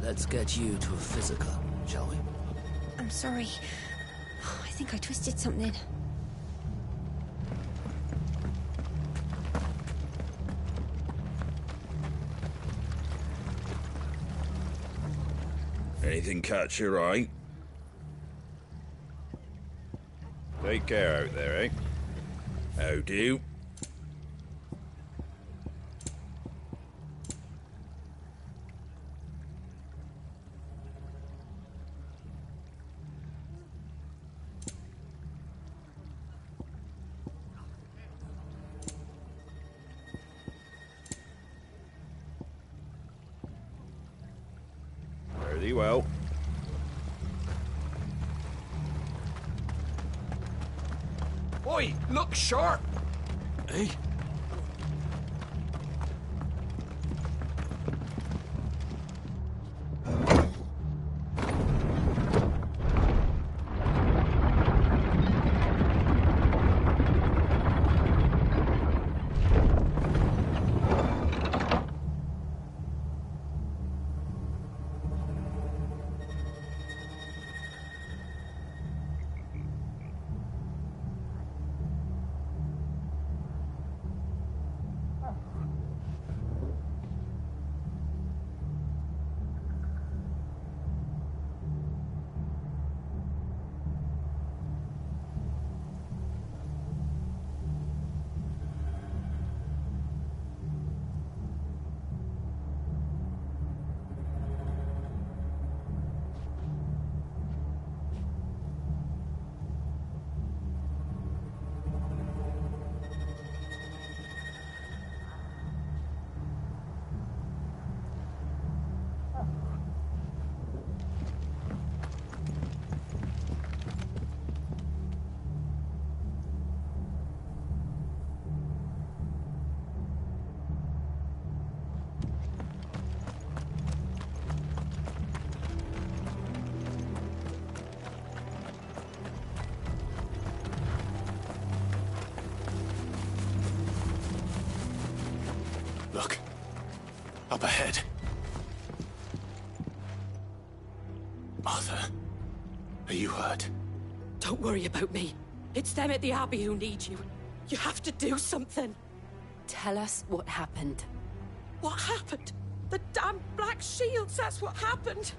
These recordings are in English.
Let's get you to a physical, shall we? I'm sorry. I think I twisted something. Anything catch your eye? Take care out there, eh? How do? Fare thee well. Oi, look sharp! Eh? Look. Up ahead. Martha, are you hurt? Don't worry about me. It's them at the Abbey who need you. You have to do something. Tell us what happened. What happened? The damn Black Shields, that's what happened.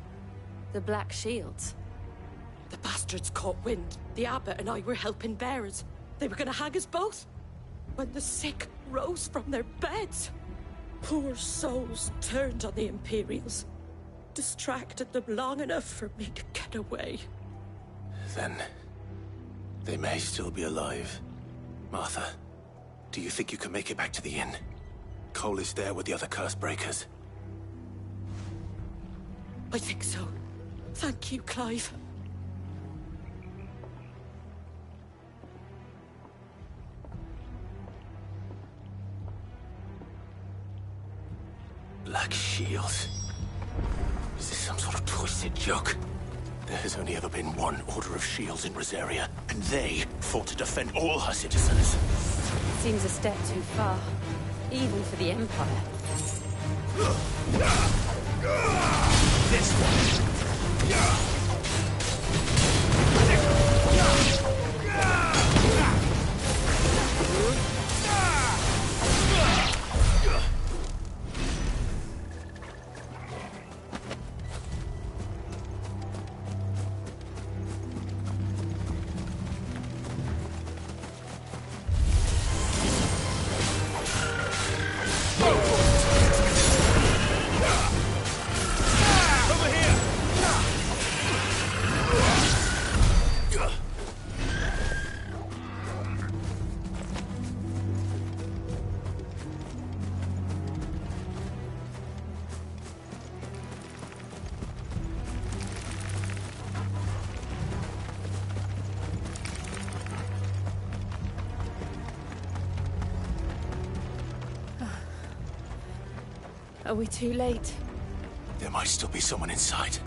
The Black Shields? The bastards caught wind. The abbot and I were helping bearers. They were gonna hang us both. When the sick rose from their beds. Poor souls turned on the Imperials. Distracted them long enough for me to get away. Then... they may still be alive. Martha, do you think you can make it back to the inn? Cole is there with the other curse breakers. I think so. Thank you, Clive. Black Shields? Is this some sort of twisted joke? There has only ever been one Order of Shields in Rosaria, and they fought to defend all her citizens. Seems a step too far, even for the Empire. This one! Are we too late? There might still be someone inside.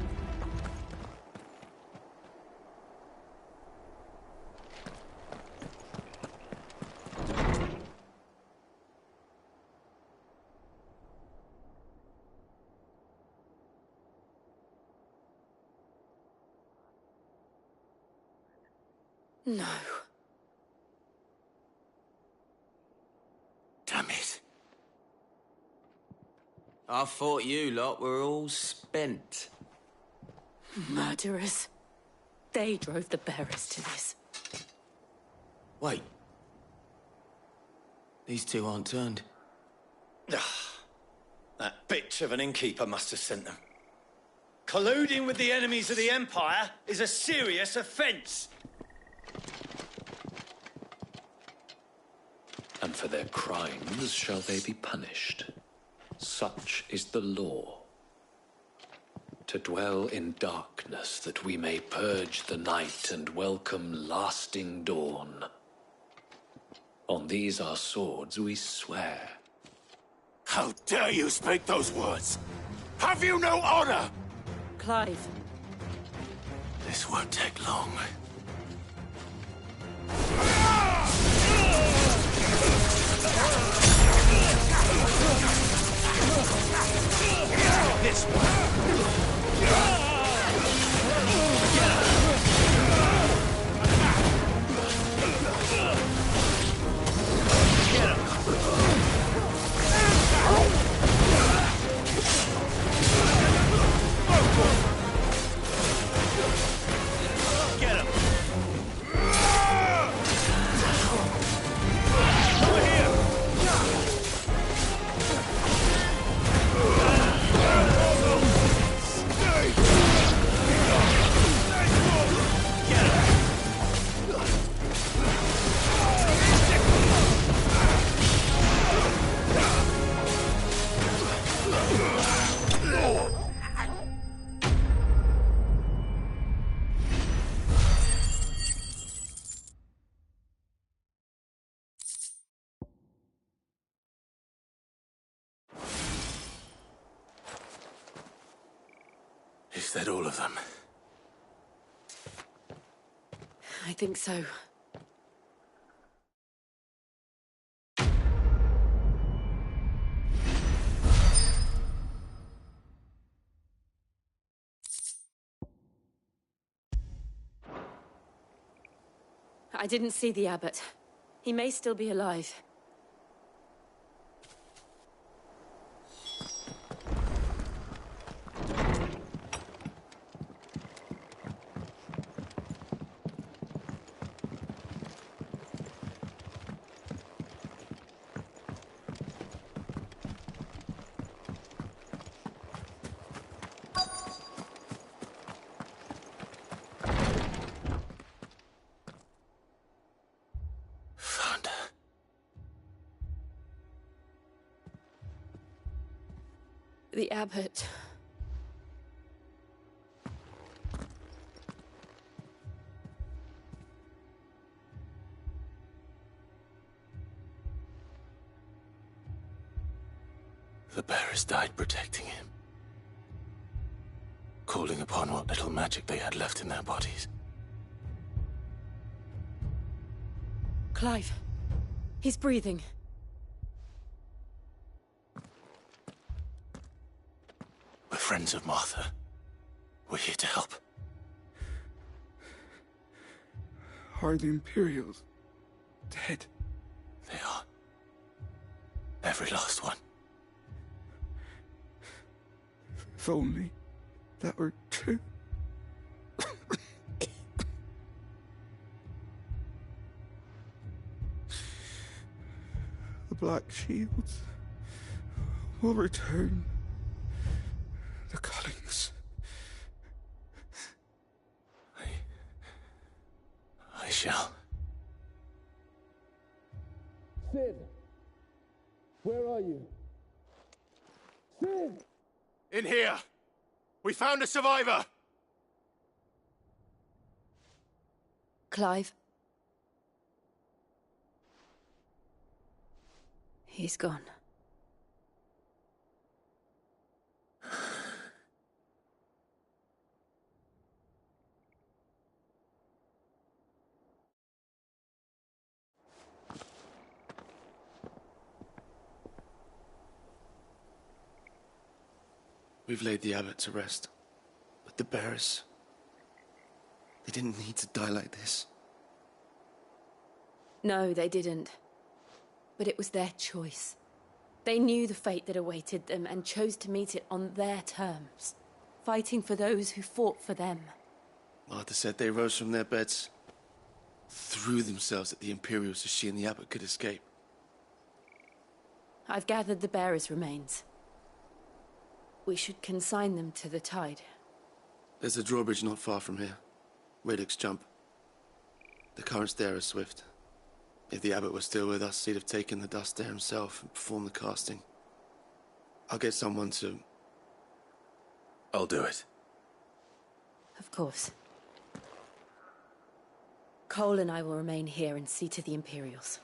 No. Damn it. I thought you lot were all spent. Murderers. They drove the bearers to this. Wait. These two aren't turned. That bitch of an innkeeper must have sent them. Colluding with the enemies of the Empire is a serious offence. And for their crimes shall they be punished. Such is the law. To dwell in darkness that we may purge the night and welcome lasting dawn. On these our swords we swear. How dare you speak those words? Have you no honor? Clive. This won't take long. This one. Is that all of them? I think so. I didn't see the abbot. He may still be alive. The abbot. The bearers died protecting him. Calling upon what little magic they had left in their bodies. Clive. He's breathing. We're friends of Martha. We're here to help. Are the Imperials dead? They are. Every last one. If only that were true. The Black Shields will return. The Cullings. I shall. Sid! Where are you? Sid! In here! We found a survivor! Clive. He's gone. We've laid the abbot to rest, but the bearers, they didn't need to die like this. No, they didn't. But it was their choice. They knew the fate that awaited them and chose to meet it on their terms, fighting for those who fought for them. Martha said they rose from their beds, threw themselves at the Imperials so she and the Abbot could escape. I've gathered the bearers' remains. We should consign them to the tide. There's a drawbridge not far from here. Radix Jump. The currents there are swift. If the Abbot was still with us, he'd have taken the dust there himself and performed the casting. I'll get someone to... I'll do it. Of course. Cole and I will remain here and see to the Imperials.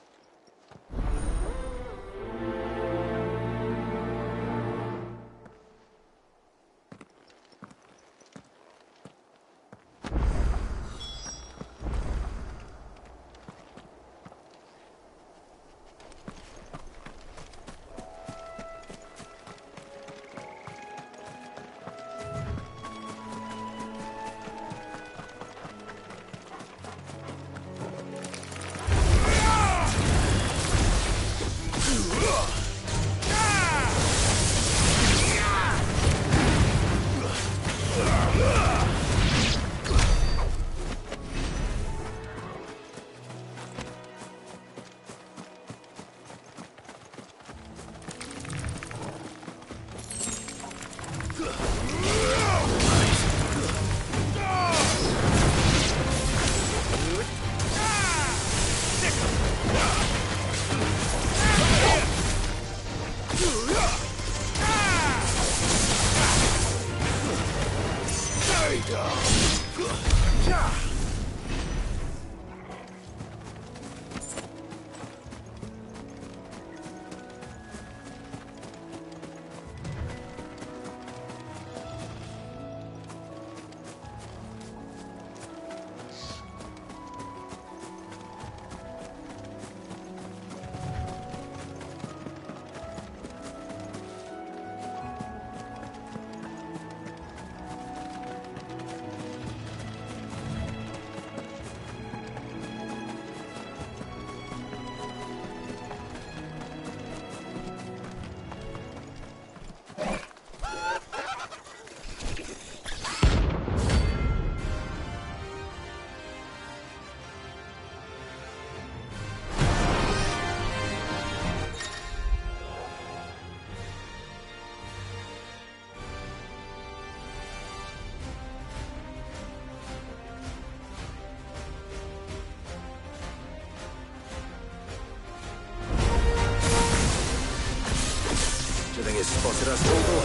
It's spotted us, Morgul?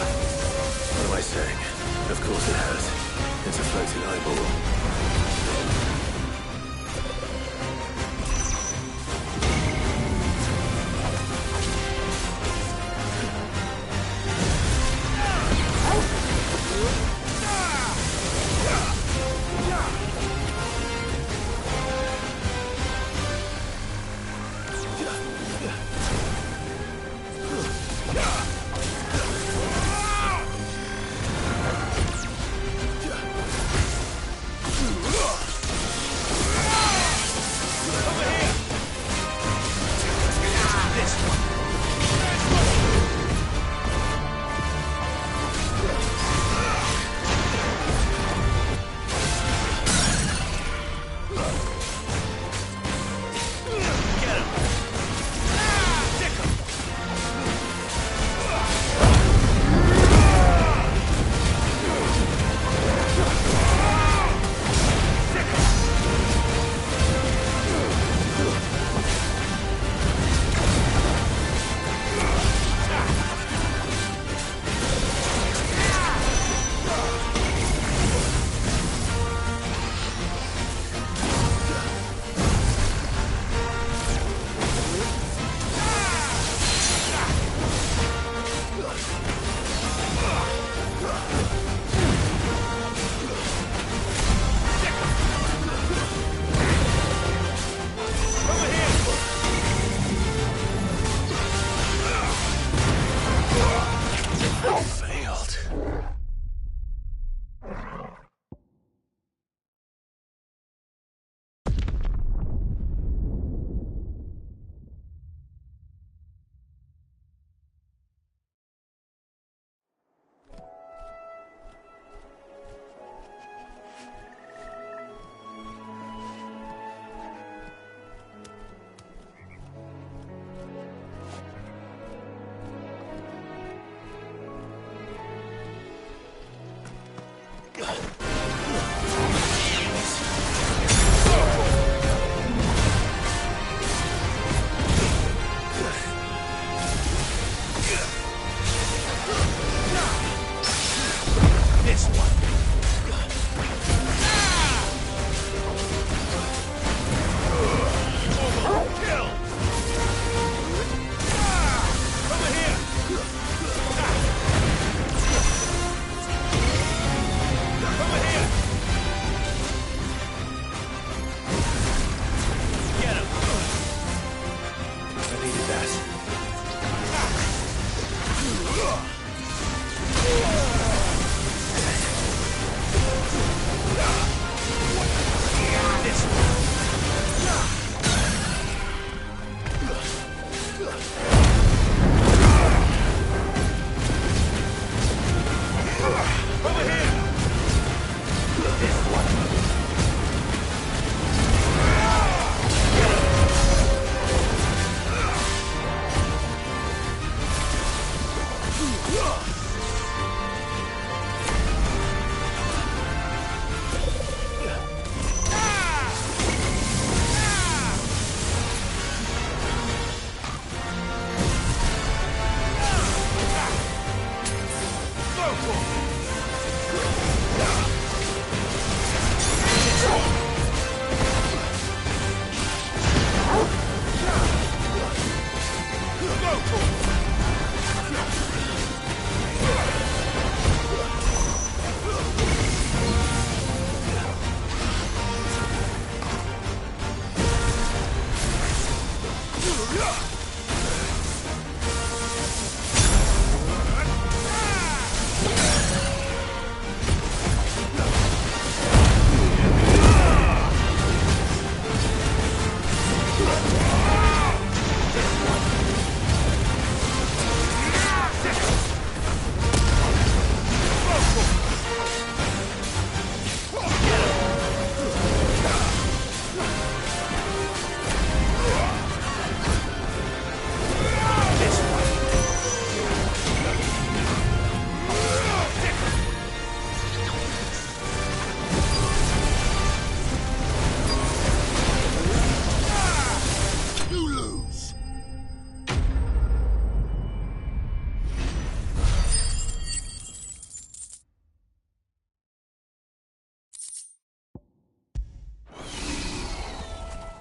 What am I saying? Of course it has. It's a floating eyeball.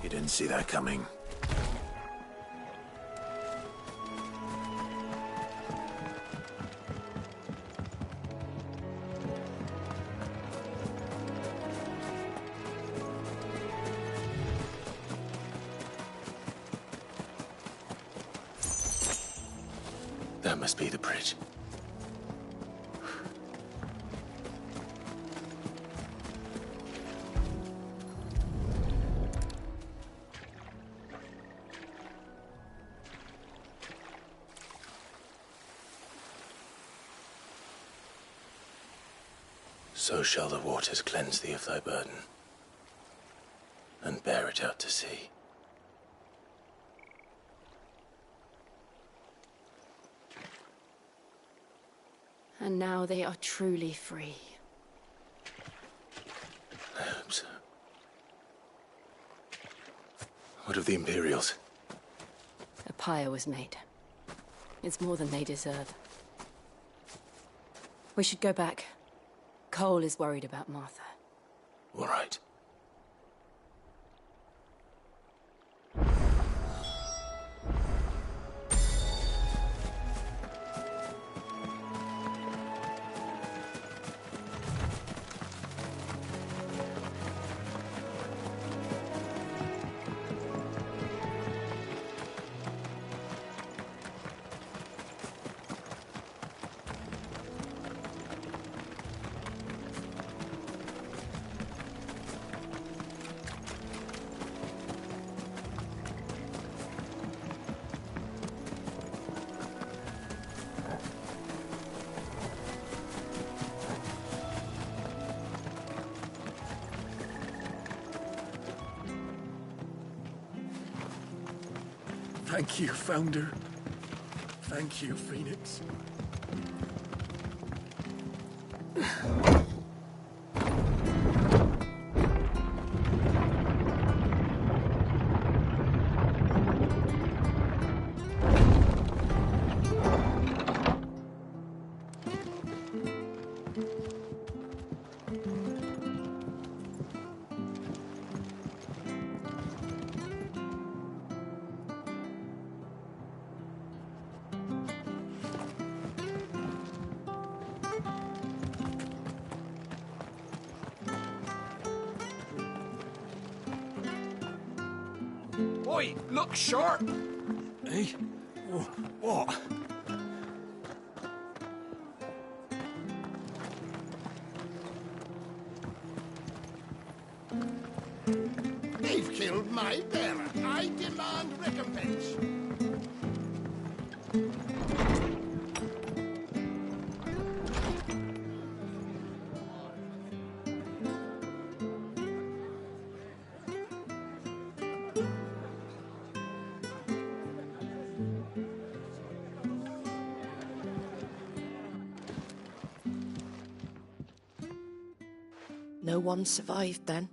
Didn't see that coming. That must be the bridge. So shall the waters cleanse thee of thy burden, and bear it out to sea. And now they are truly free. I hope so. What of the Imperials? A pyre was made. It's more than they deserve. We should go back. Cole is worried about Martha. All right. Thank you, Founder. Thank you, Phoenix. Oi, look sharp! Eh? What? They've killed my bearer. I demand recompense. No one survived then.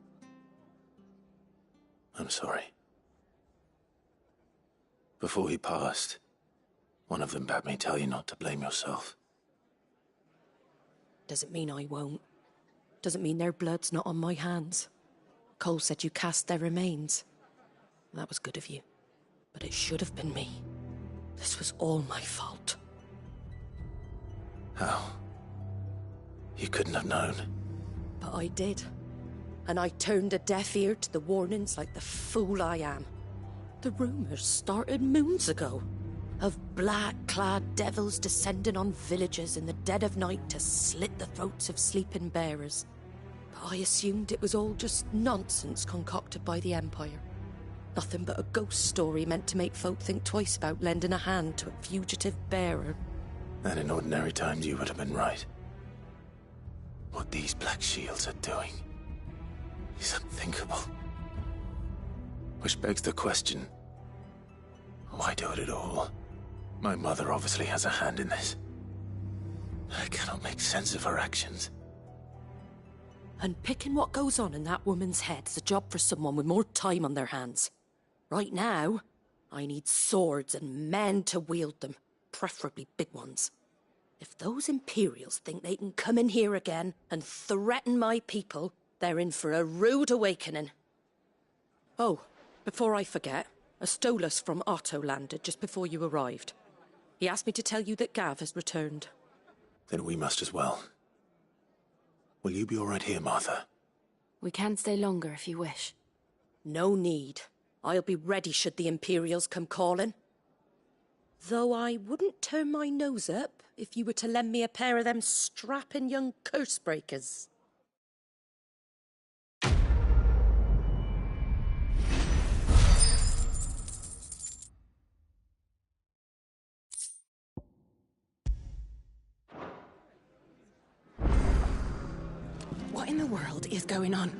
I'm sorry. Before he passed, one of them bade me tell you not to blame yourself. Doesn't mean I won't. Doesn't mean their blood's not on my hands. Cole said you cast their remains. That was good of you. But it should have been me. This was all my fault. How? You couldn't have known. But I did. And I turned a deaf ear to the warnings like the fool I am. The rumours started moons ago. Of black-clad devils descending on villages in the dead of night to slit the throats of sleeping bearers. But I assumed it was all just nonsense concocted by the Empire. Nothing but a ghost story meant to make folk think twice about lending a hand to a fugitive bearer. And in ordinary times you would have been right. What these Black Shields are doing is unthinkable. Which begs the question, why do it at all? My mother obviously has a hand in this. I cannot make sense of her actions. And picking what goes on in that woman's head is a job for someone with more time on their hands. Right now, I need swords and men to wield them, preferably big ones. If those Imperials think they can come in here again and threaten my people, they're in for a rude awakening. Oh, before I forget, a Stolas from Otto landed just before you arrived. He asked me to tell you that Gav has returned. Then we must as well. Will you be all right here, Martha? We can stay longer if you wish. No need. I'll be ready should the Imperials come calling. Though I wouldn't turn my nose up if you were to lend me a pair of them strapping young curse breakers. What in the world is going on?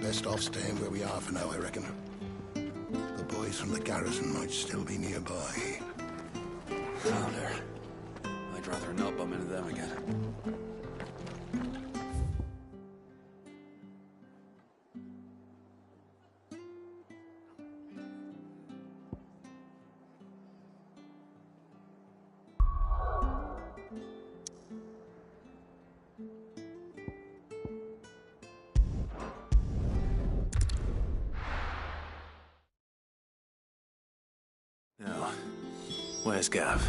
Best off staying where we are for now, I reckon. The boys from the garrison might still be nearby. Fowler. I'd rather not bump into them again. Now, where's Gav?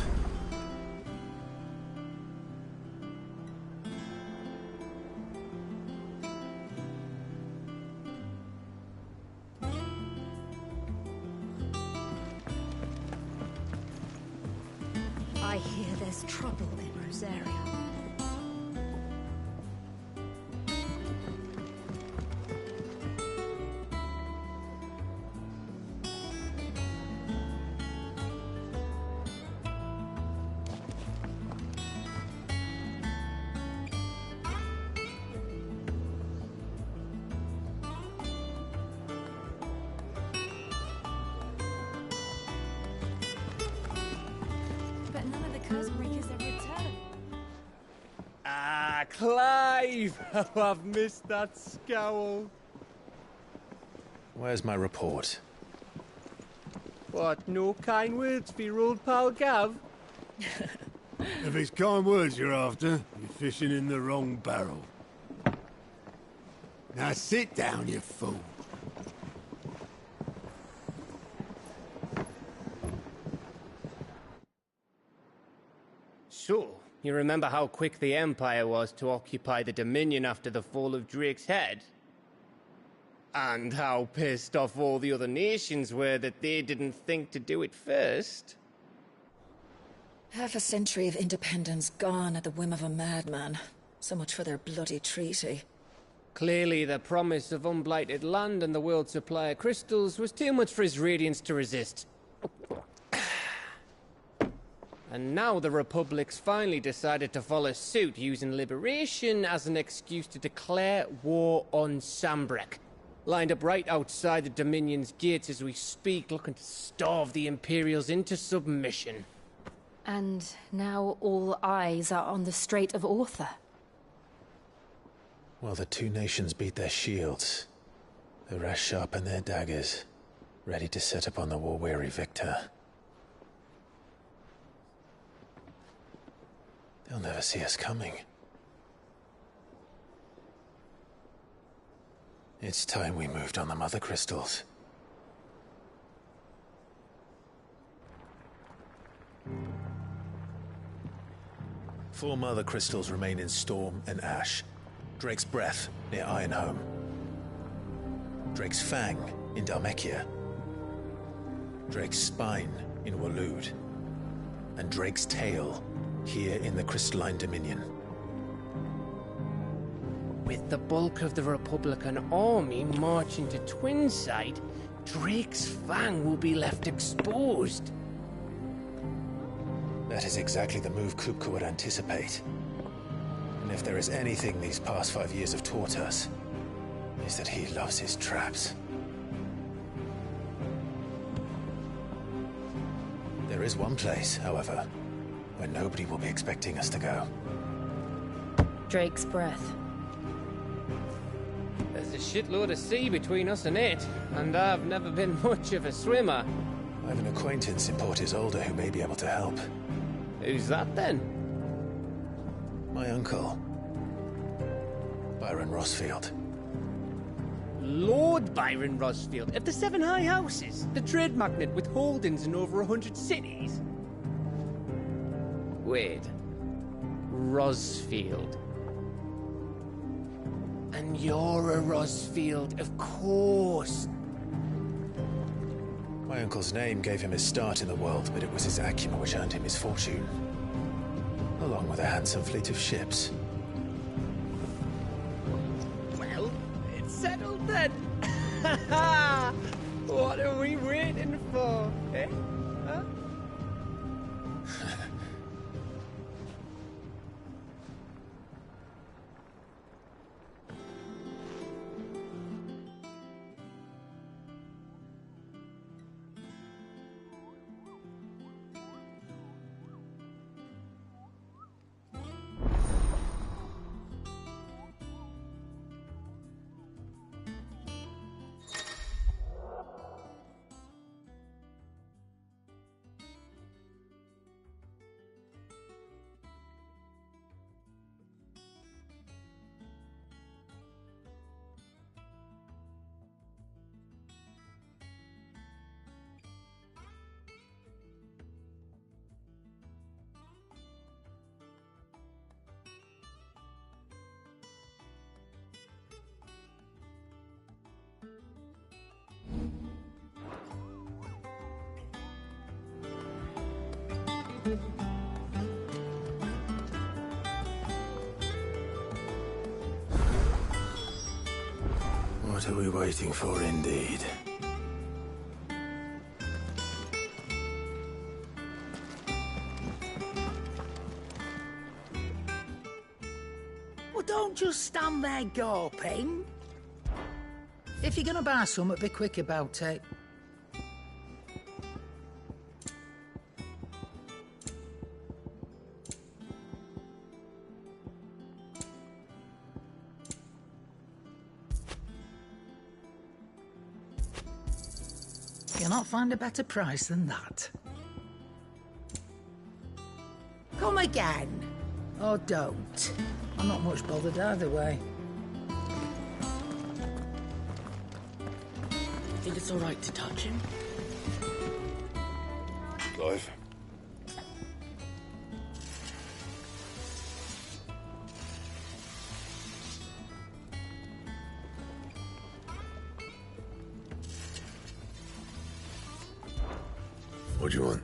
I hear there's trouble in Rosaria. Clive! Oh, I've missed that scowl. Where's my report? What, no kind words for your old pal Gav? If it's kind words you're after, you're fishing in the wrong barrel. Now sit down, you fool. So, you remember how quick the Empire was to occupy the Dominion after the fall of Drake's head? And how pissed off all the other nations were that they didn't think to do it first? Half a century of independence gone at the whim of a madman. So much for their bloody treaty. Clearly, the promise of unblighted land and the world's supply of crystals was too much for his radiance to resist. And now the Republic's finally decided to follow suit, using liberation as an excuse to declare war on Sambrek. Lined up right outside the Dominion's gates as we speak, looking to starve the Imperials into submission. And now all eyes are on the Strait of Author. While the two nations beat their shields, the rest sharpen their daggers, ready to set upon the war-weary victor. They'll never see us coming. It's time we moved on the Mother Crystals. Four Mother Crystals remain in Storm and Ash. Drake's Breath near Ironhome. Drake's Fang in Dhalmekia. Drake's Spine in Waloed. And Drake's Tail here in the Crystalline Dominion. With the bulk of the Republican army marching to Twinside, Drake's Fang will be left exposed. That is exactly the move Kupka would anticipate. And if there is anything these past 5 years have taught us, is that he loves his traps. There is one place, however, where nobody will be expecting us to go. Drake's Breath. There's a shitload of sea between us and it, and I've never been much of a swimmer. I have an acquaintance in Port Isolde who may be able to help. Who's that then? My uncle, Byron Rosfield. Lord Byron Rosfield of the Seven High Houses, the trade magnate with holdings in over 100 cities. Wait, Rosfield. And you're a Rosfield, of course. My uncle's name gave him his start in the world, but it was his acumen which earned him his fortune. Along with a handsome fleet of ships. Well, it's settled then. What are we waiting for, eh? Huh? What are we waiting for, indeed? Well, don't just stand there gawping. If you're gonna buy something, be quick about it. You'll not find a better price than that. Come again. Or don't. I'm not much bothered either way. Think it's all right to touch him? Clive. What do you want?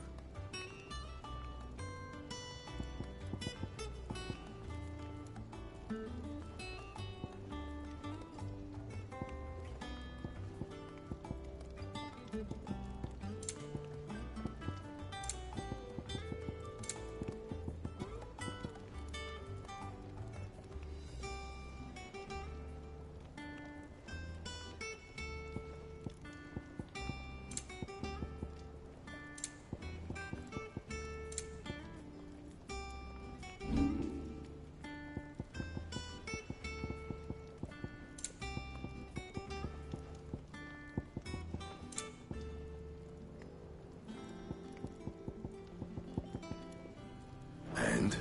And?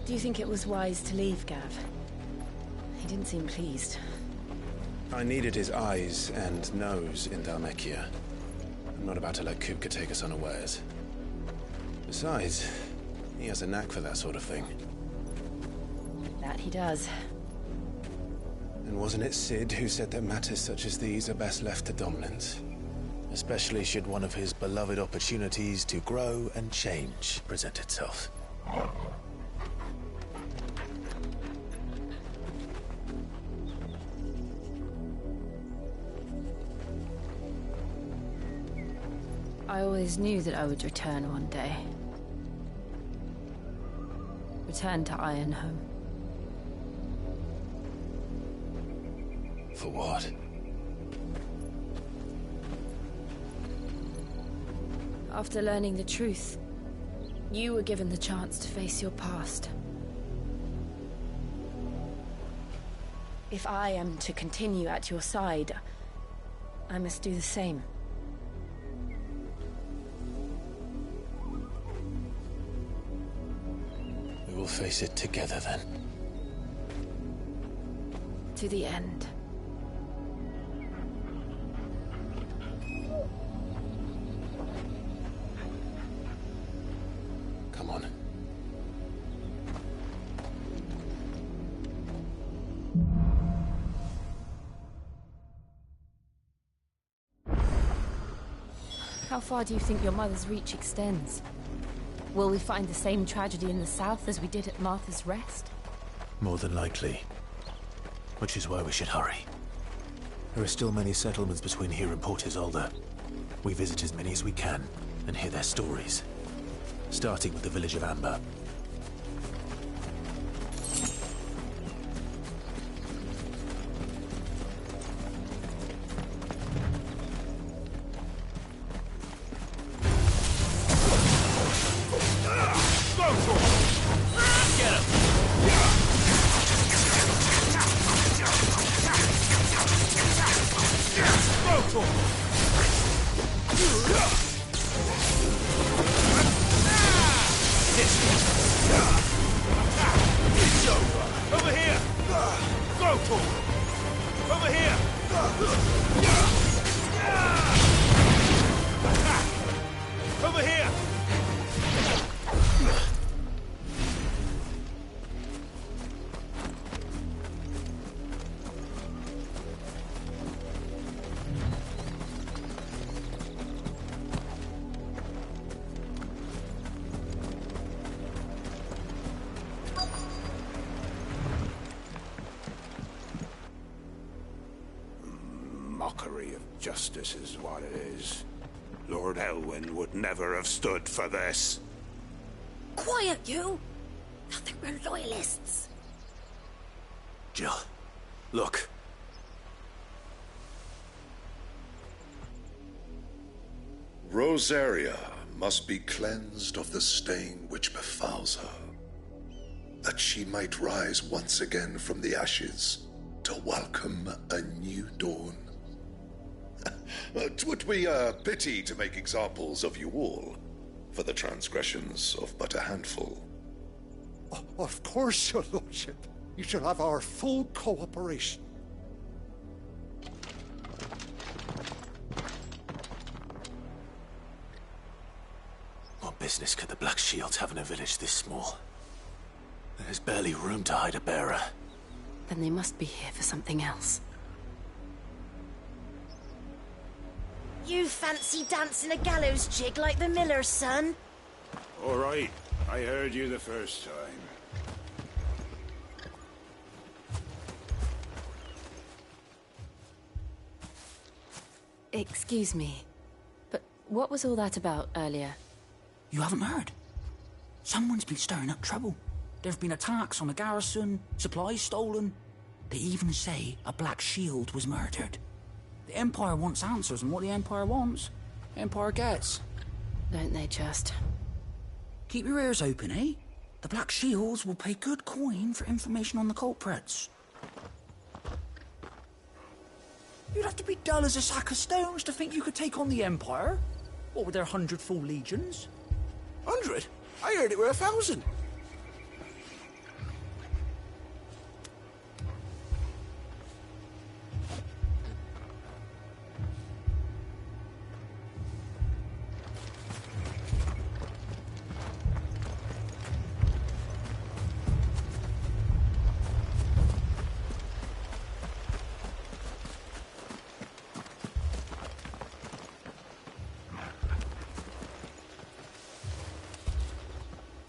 Do you think it was wise to leave, Gav? He didn't seem pleased. I needed his eyes and nose in Dhalmekia. I'm not about to let Kupka take us unawares. Besides, he has a knack for that sort of thing. That he does. And wasn't it Sid who said that matters such as these are best left to dominance? Especially should one of his beloved opportunities to grow and change present itself. I always knew that I would return one day. Return to Ironhome. For what? After learning the truth, you were given the chance to face your past. If I am to continue at your side, I must do the same. We will face it together then. To the end. Come on. How far do you think your mother's reach extends? Will we find the same tragedy in the south as we did at Martha's Rest? More than likely. Which is why we should hurry. There are still many settlements between here and Port Isolde. We visit as many as we can and hear their stories. Starting with the village of Amber. Over here! mockery of justice is what it is. Lord Elwyn would never have stood for this. Quiet, you! Nothing, we're loyalists. Jill, look. Rosaria must be cleansed of the stain which befouls her, that she might rise once again from the ashes to welcome a new dawn. 'Twould be a pity to make examples of you all for the transgressions of but a handful. Of course, your lordship. You shall have our full cooperation. What business could the Black Shields have in a village this small? There's barely room to hide a bearer. Then they must be here for something else. You fancy dancing a gallows jig like the miller's son? All right, I heard you the first time. Excuse me, but what was all that about earlier? You haven't heard? Someone's been stirring up trouble. There've been attacks on the garrison, supplies stolen. They even say a Black Shield was murdered. The Empire wants answers, and what the Empire wants, Empire gets. Don't they just? Keep your ears open, eh? The Black Shields will pay good coin for information on the culprits. You'd have to be dull as a sack of stones to think you could take on the Empire. What with their 100 full legions? 100? I heard it were 1,000.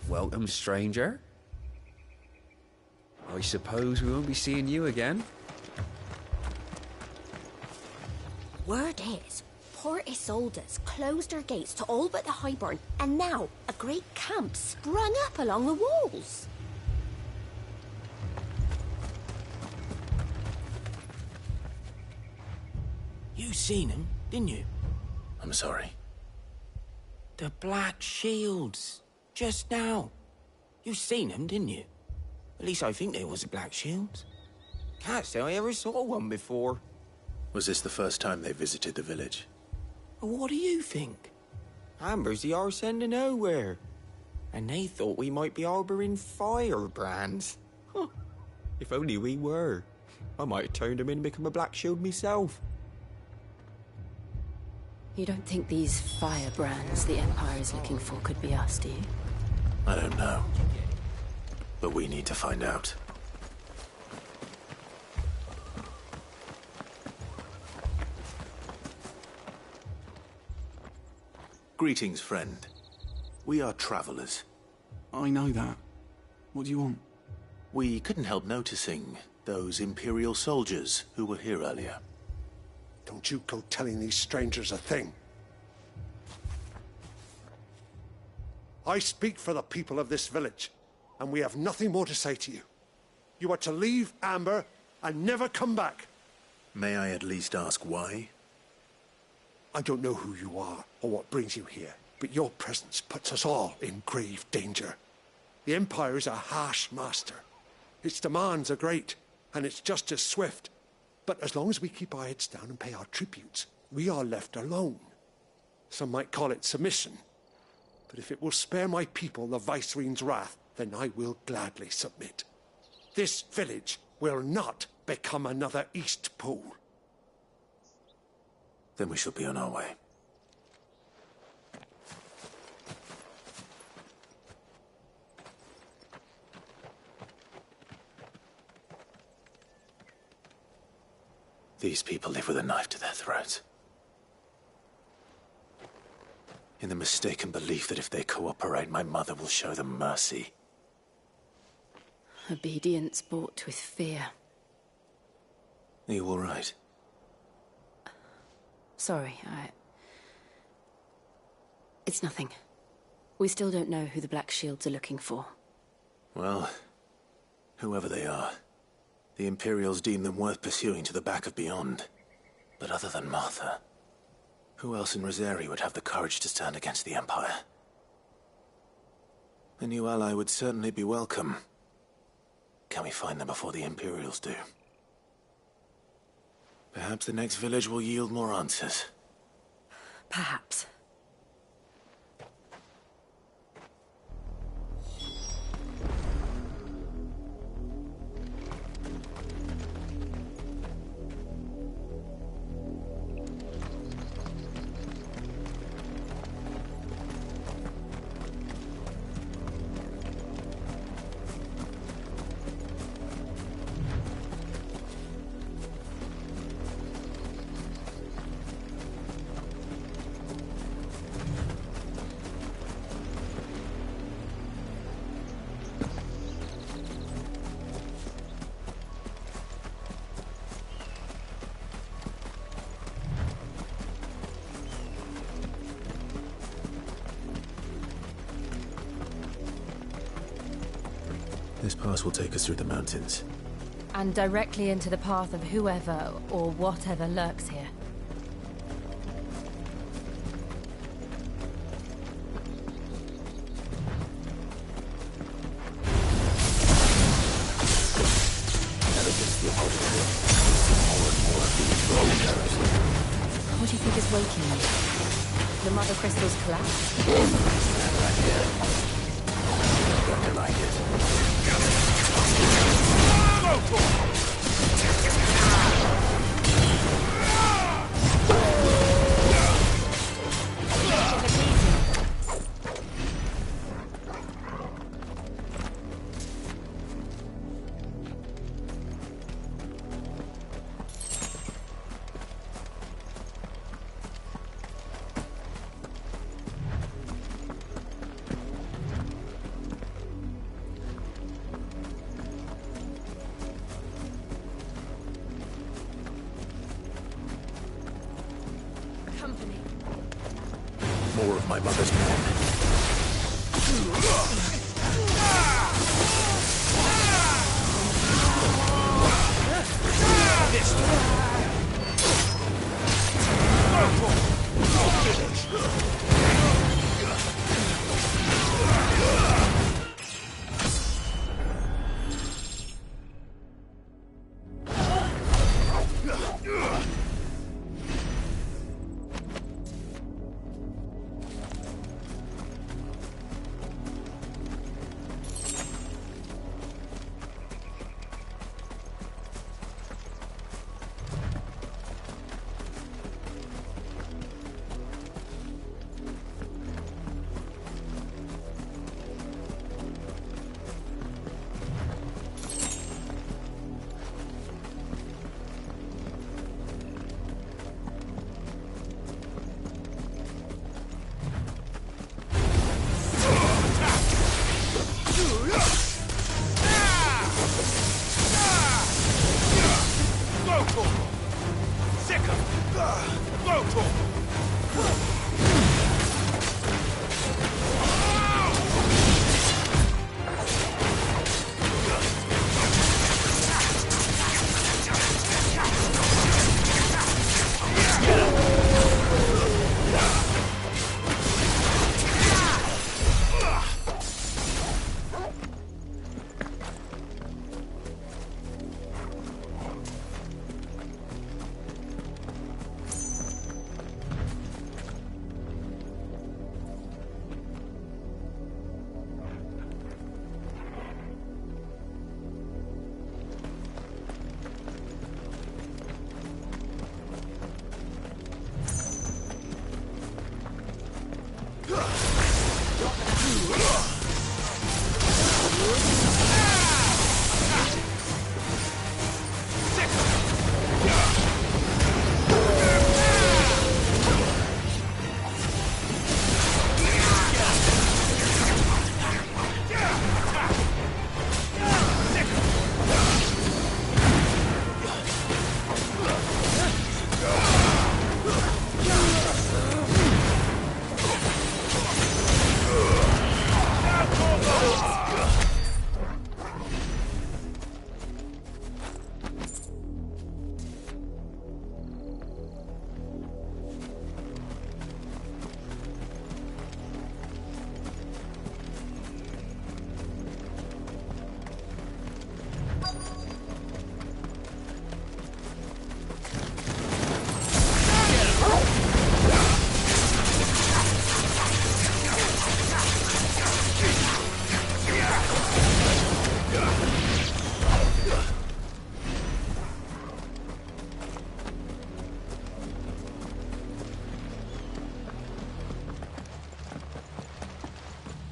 Welcome, stranger. I suppose we won't be seeing you again. Word is, Port Isolde's closed her gates to all but the Highborn, and now a great camp sprung up along the walls. You seen him, didn't you? I'm sorry. The Black Shields. Just now. You seen them, didn't you? At least I think there was a Black Shield. Can't say I ever saw one before. Was this the first time they visited the village? What do you think? Amber's the arse end of nowhere. And they thought we might be harbouring firebrands. Huh. If only we were. I might have turned them in and become a Black Shield myself. You don't think these firebrands the Empire is looking for could be us, do you? I don't know. But we need to find out. Greetings, friend. We are travelers. I know that. What do you want? We couldn't help noticing those Imperial soldiers who were here earlier. Don't you go telling these strangers a thing. I speak for the people of this village, and we have nothing more to say to you. You are to leave Amber and never come back. May I at least ask why? I don't know who you are or what brings you here, but your presence puts us all in grave danger. The Empire is a harsh master. Its demands are great, and its justice swift. But as long as we keep our heads down and pay our tributes, we are left alone. Some might call it submission. But if it will spare my people the Viceroy's wrath, then I will gladly submit. This village will not become another Eastpool. Then we shall be on our way. These people live with a knife to their throats. In the mistaken belief that if they cooperate, my mother will show them mercy. Obedience bought with fear. Are you all right? Sorry, It's nothing. We still don't know who the Black Shields are looking for. Well, whoever they are, the Imperials deem them worth pursuing to the back of beyond. But other than Martha, who else in Rosari would have the courage to stand against the Empire? A new ally would certainly be welcome. Can we find them before the Imperials do? Perhaps the next village will yield more answers. Perhaps. This pass will take us through the mountains. And directly into the path of whoever or whatever lurks here. What do you think is waking you? The Mother Crystal's collapse? I like it. More of my mother's men.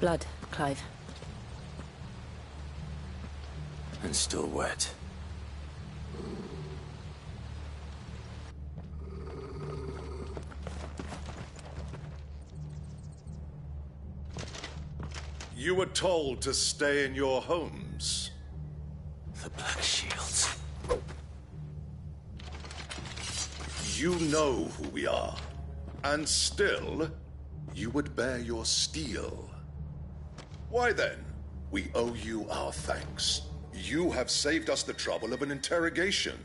Blood, Clive. And still wet. You were told to stay in your homes. The Black Shields. You know who we are. And still, you would bear your steel. Why then, we owe you our thanks. You have saved us the trouble of an interrogation.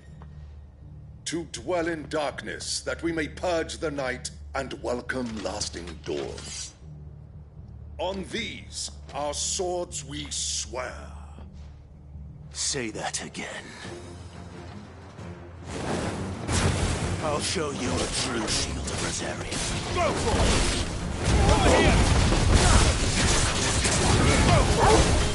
To dwell in darkness, that we may purge the night and welcome lasting dawn. On these, our swords we swear. Say that again. I'll show you a true shield of Rosaria. Go for it! Over here! Over here!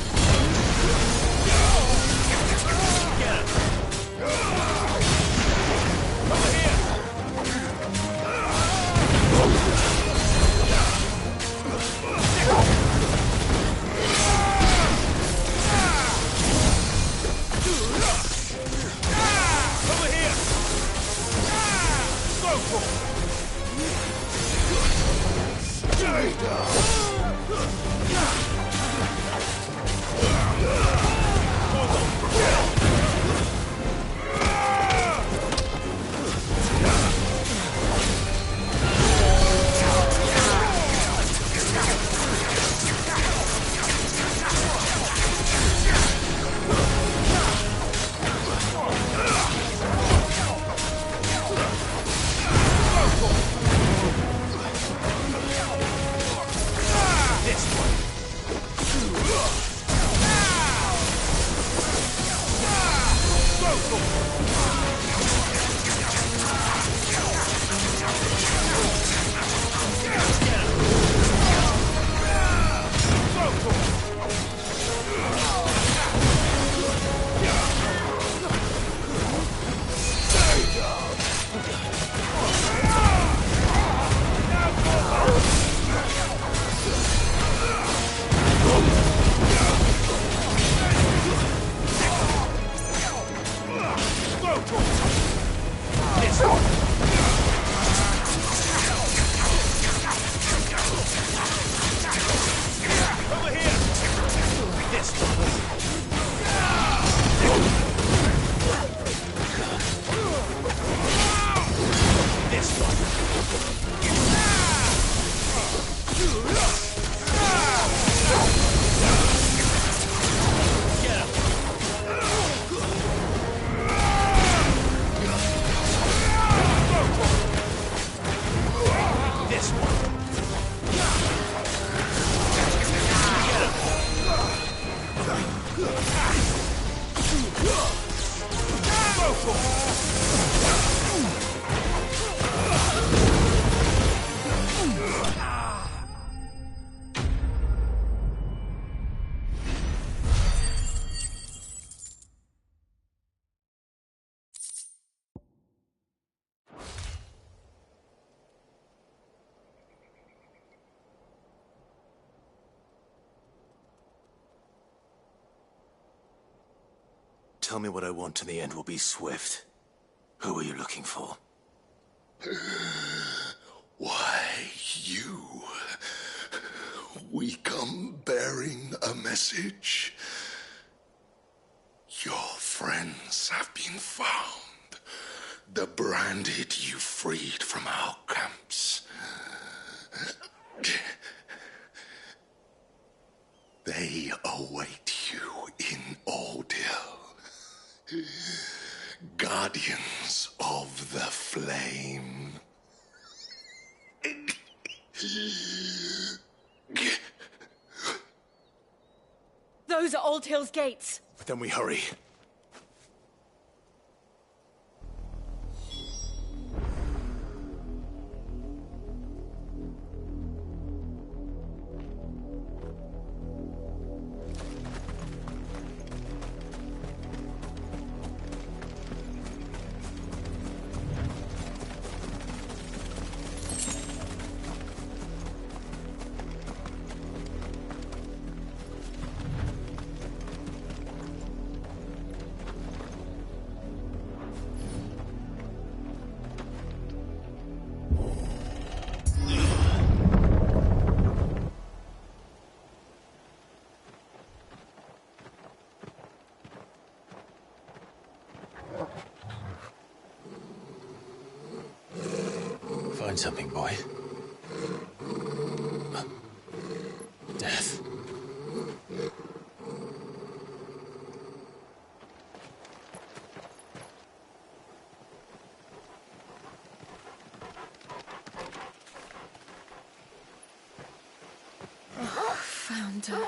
Tell me what I want and the end will be swift. Who are you looking for? Why, you. We come bearing a message. Your friends have been found. The branded you freed from our camps. They await you in Aldil. Guardians of the Flame. Those are Old Hill's gates. Then we hurry. Find something, boy. Death. Found her.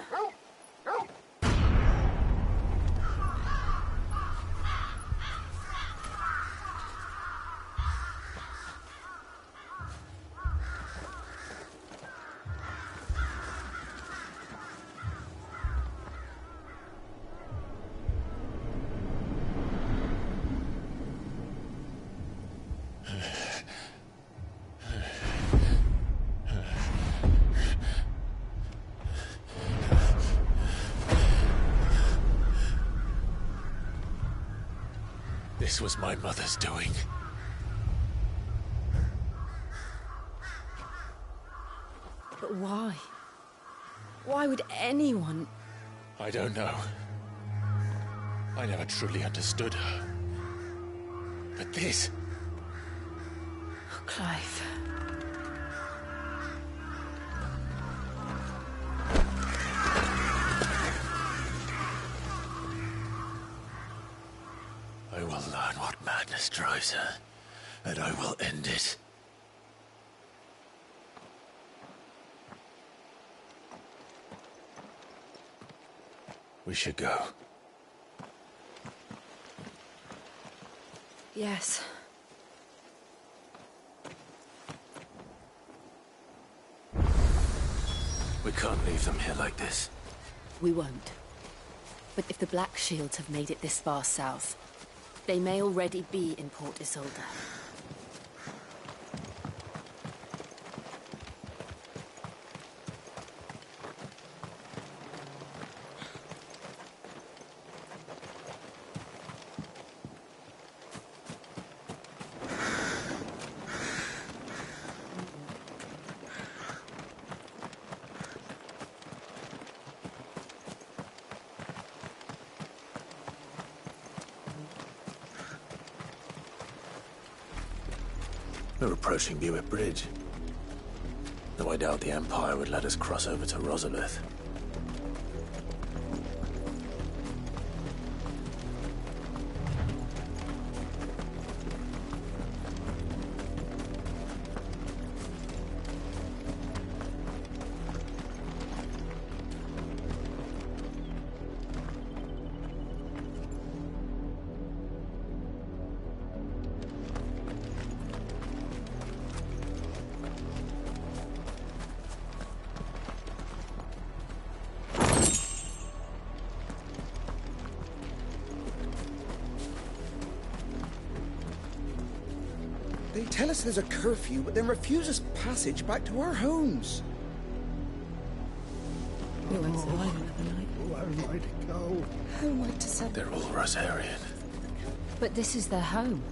This was my mother's doing. But why? Why would anyone... I don't know. I never truly understood her. But this... Oh, Clive. I will learn what madness drives her, and I will end it. We should go. Yes. We can't leave them here like this. We won't. But if the Black Shields have made it this far south, they may already be in Port Isolde. We're approaching Buick Bridge. Though I doubt the Empire would let us cross over to Rosalith. They tell us there's a curfew, but then refuse us passage back to our homes. We won't survive another night. Where am I to go? How am I to send... They're all Rosarian. But this is their home.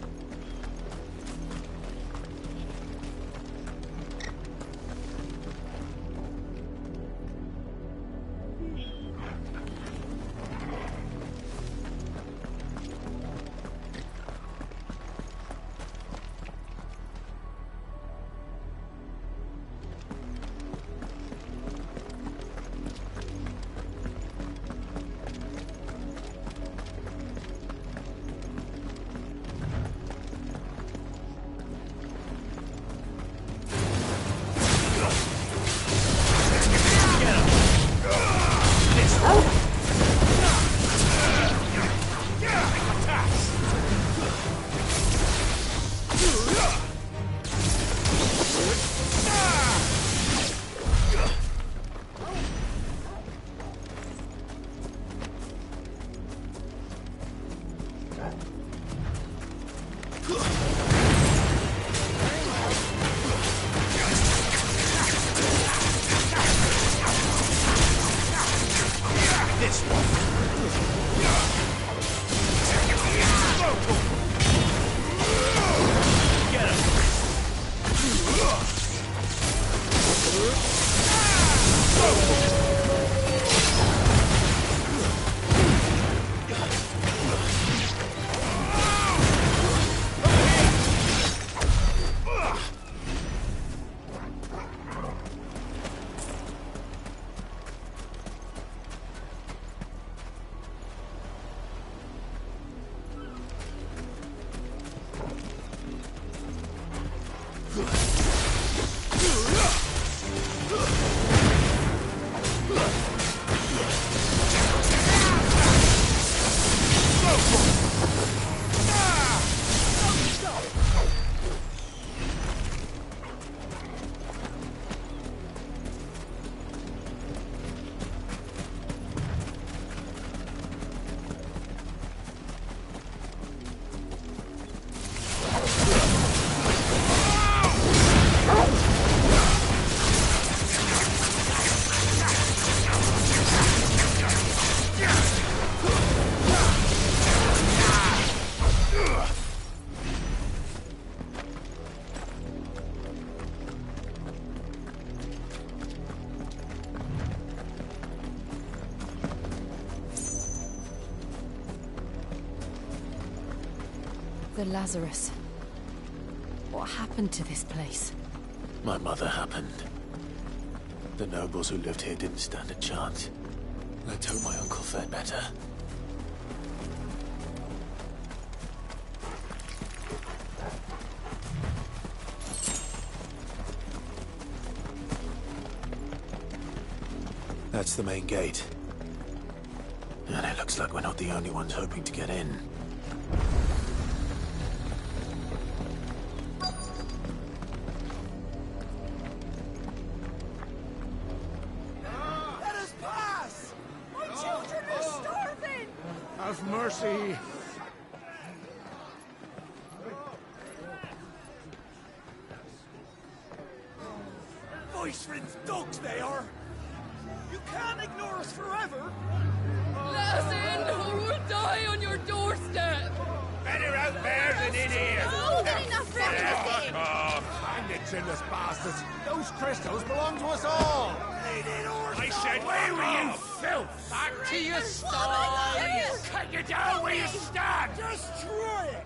The Lazarus. What happened to this place? My mother happened. The nobles who lived here didn't stand a chance. Let's hope my uncle fared better. That's the main gate. And it looks like we're not the only ones hoping to get in. Let us pass! My children are starving! Have mercy. Voice-rinse dogs they are! You can't ignore us forever! Let us in, or we'll die on your doorstep! Better out there than in here. No, not enough room to Fuck off! Hang it, chinless bastards. Those crystals belong to us all. I said, away with you, filth! Back to your sties! Cut you down where you stand! Destroy it!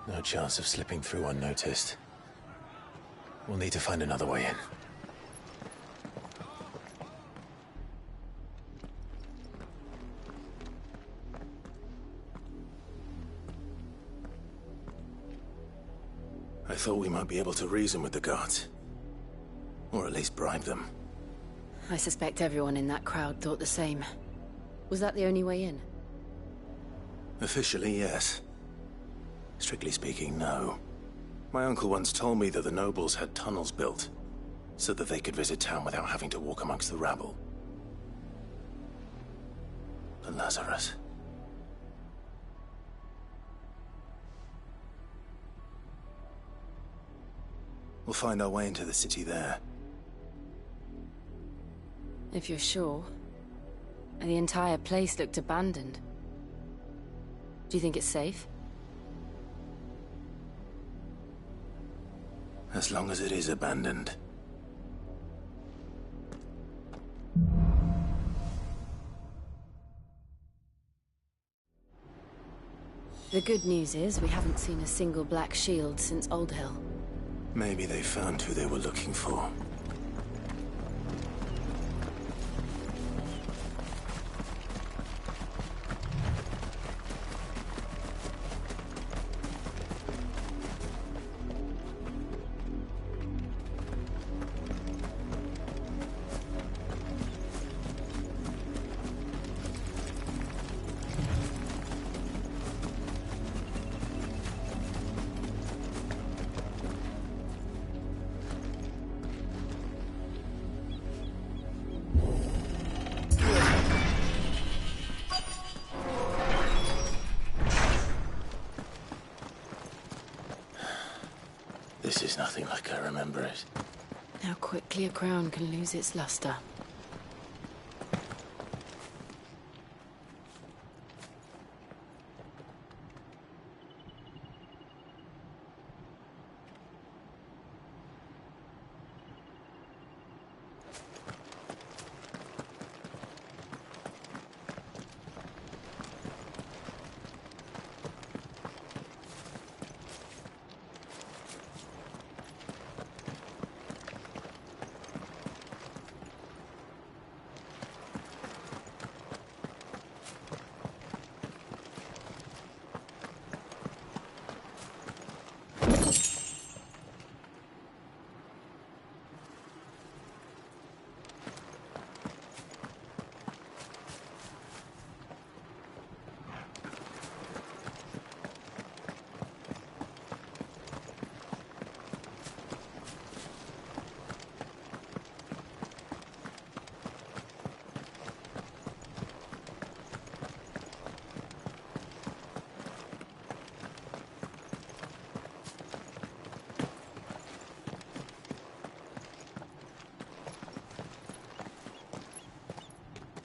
No chance of slipping through unnoticed. We'll need to find another way in. I thought we might be able to reason with the guards. Or at least bribe them. I suspect everyone in that crowd thought the same. Was that the only way in? Officially, yes. Strictly speaking, no. My uncle once told me that the nobles had tunnels built, so that they could visit town without having to walk amongst the rabble. The Lazarus. We'll find our way into the city there. If you're sure. The entire place looked abandoned. Do you think it's safe? As long as it is abandoned. The good news is we haven't seen a single black shield since Old Hill. Maybe they found who they were looking for. This is nothing like I remember it. How quickly a crown can lose its luster.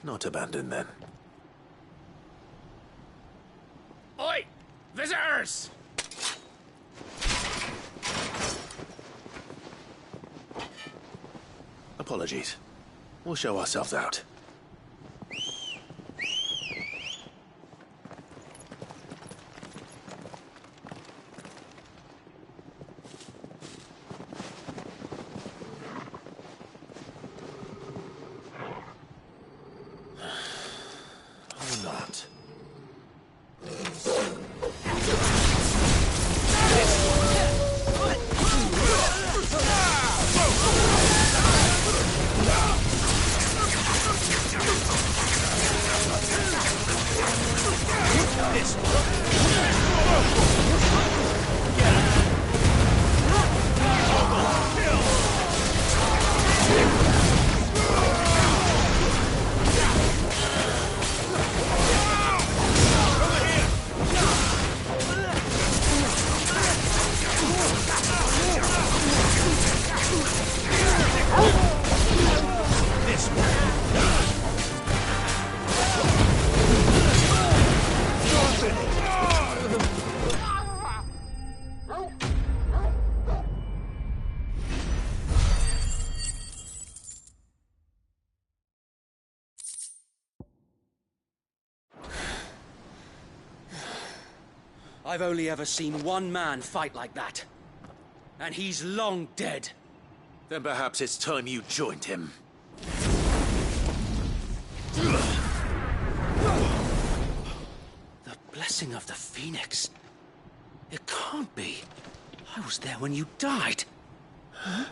Not abandoned, then. Oi! Visitors! Apologies. We'll show ourselves out. I've only ever seen one man fight like that. And he's long dead. Then perhaps it's time you joined him. The blessing of the Phoenix. It can't be. I was there when you died. Huh?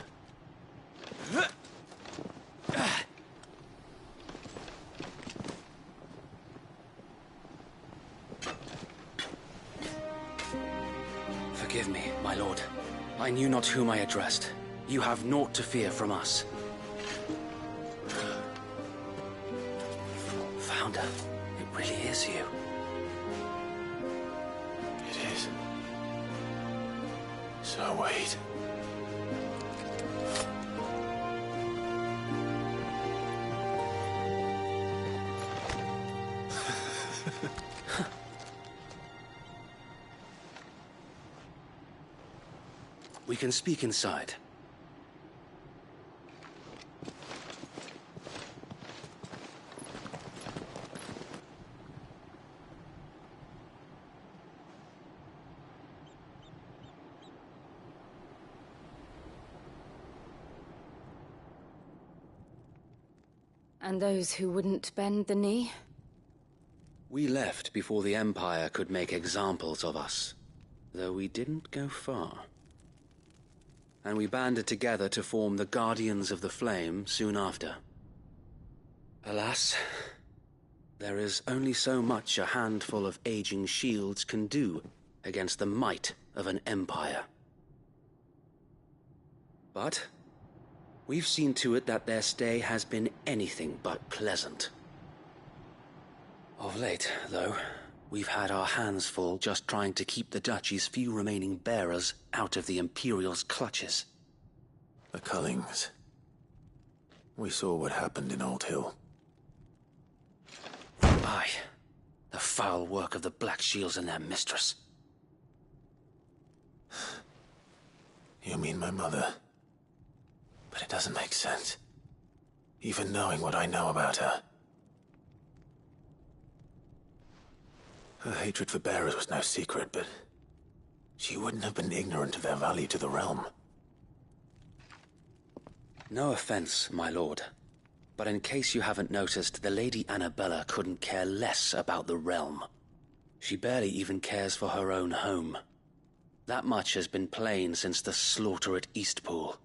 Forgive me, my lord. I knew not whom I addressed. You have naught to fear from us. Founder, it really is you. It is. So wait. We can speak inside. And those who wouldn't bend the knee? We left before the Empire could make examples of us, though we didn't go far. And we banded together to form the Guardians of the Flame soon after. Alas, there is only so much a handful of aging shields can do against the might of an empire. But we've seen to it that their stay has been anything but pleasant. Of late, though, we've had our hands full just trying to keep the Duchy's few remaining bearers out of the Imperial's clutches. The Cullings. We saw what happened in Old Hill. Aye. The foul work of the Black Shields and their mistress. You mean my mother? But it doesn't make sense. Even knowing what I know about her. Her hatred for bearers was no secret, but she wouldn't have been ignorant of their value to the realm. No offense, my lord, but in case you haven't noticed, the Lady Annabella couldn't care less about the realm. She barely even cares for her own home. That much has been plain since the slaughter at Eastpool.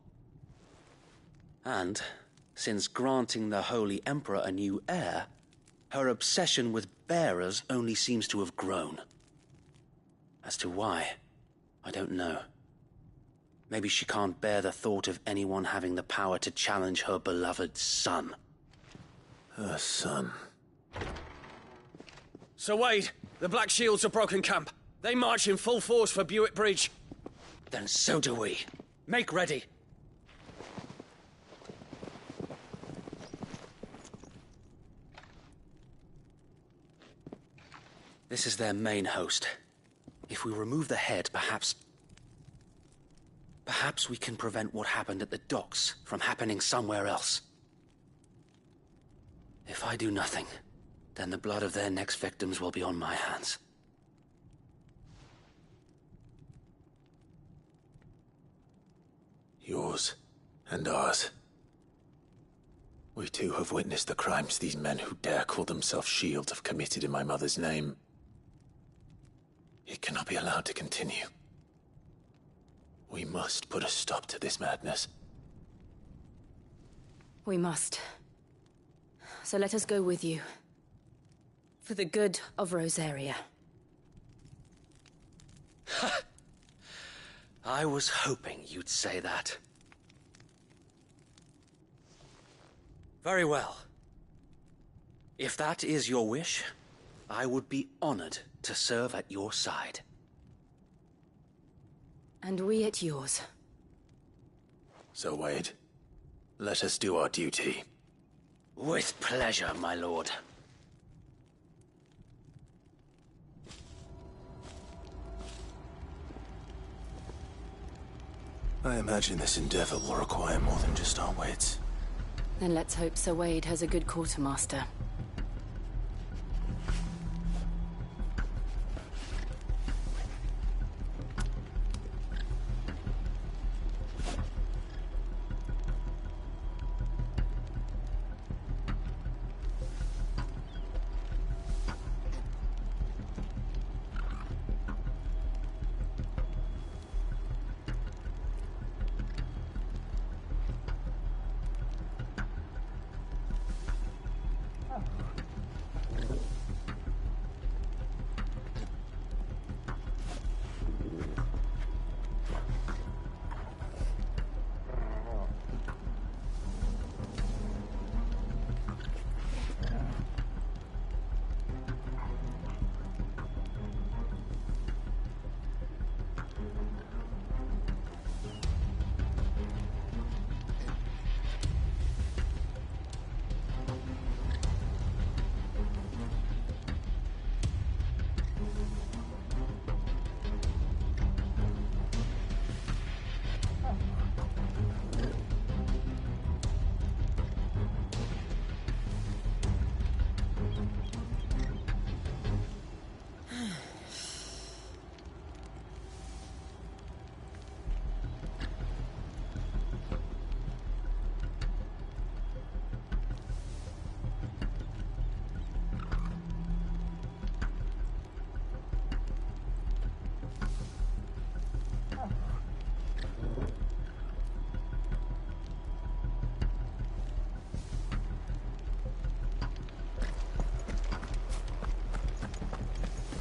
And since granting the Holy Emperor a new heir, her obsession with bearers only seems to have grown. As to why, I don't know. Maybe she can't bear the thought of anyone having the power to challenge her beloved son. Her son. Sir Wade, the Black Shields have broken camp. They march in full force for Buick Bridge. Then so do we. Make ready. This is their main host. If we remove the head, perhaps we can prevent what happened at the docks from happening somewhere else. If I do nothing, then the blood of their next victims will be on my hands. Yours and ours. We too have witnessed the crimes these men who dare call themselves Shields have committed in my mother's name. It cannot be allowed to continue. We must put a stop to this madness. We must. So let us go with you. For the good of Rosaria. I was hoping you'd say that. Very well. If that is your wish, I would be honored to serve at your side. And we at yours. So, Wade, let us do our duty. With pleasure, my lord. I imagine this endeavor will require more than just our wits. Then let's hope Sir Wade has a good quartermaster.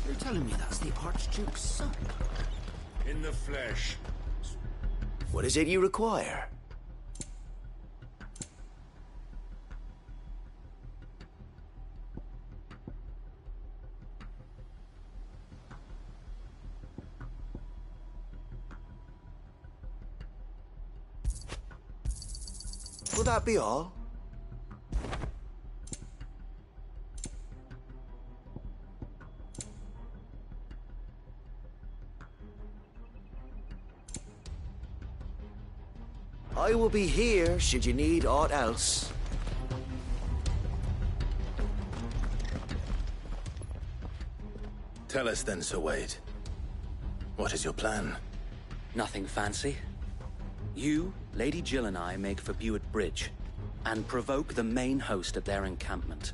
You're telling me that's the Archduke's son? In the flesh. What is it you require? Will that be all? I will be here should you need aught else. Tell us then, Sir Wade. What is your plan? Nothing fancy. You, Lady Jill and I make for Buett Bridge, and provoke the main host at their encampment.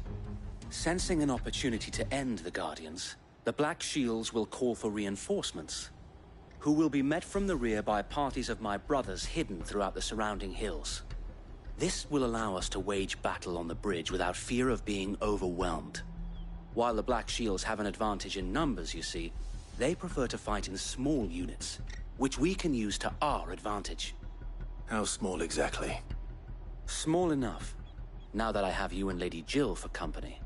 Sensing an opportunity to end the Guardians, the Black Shields will call for reinforcements, who will be met from the rear by parties of my brothers hidden throughout the surrounding hills. This will allow us to wage battle on the bridge without fear of being overwhelmed. While the Black Shields have an advantage in numbers, you see, they prefer to fight in small units, which we can use to our advantage. How small exactly? Small enough, now that I have you and Lady Jill for company.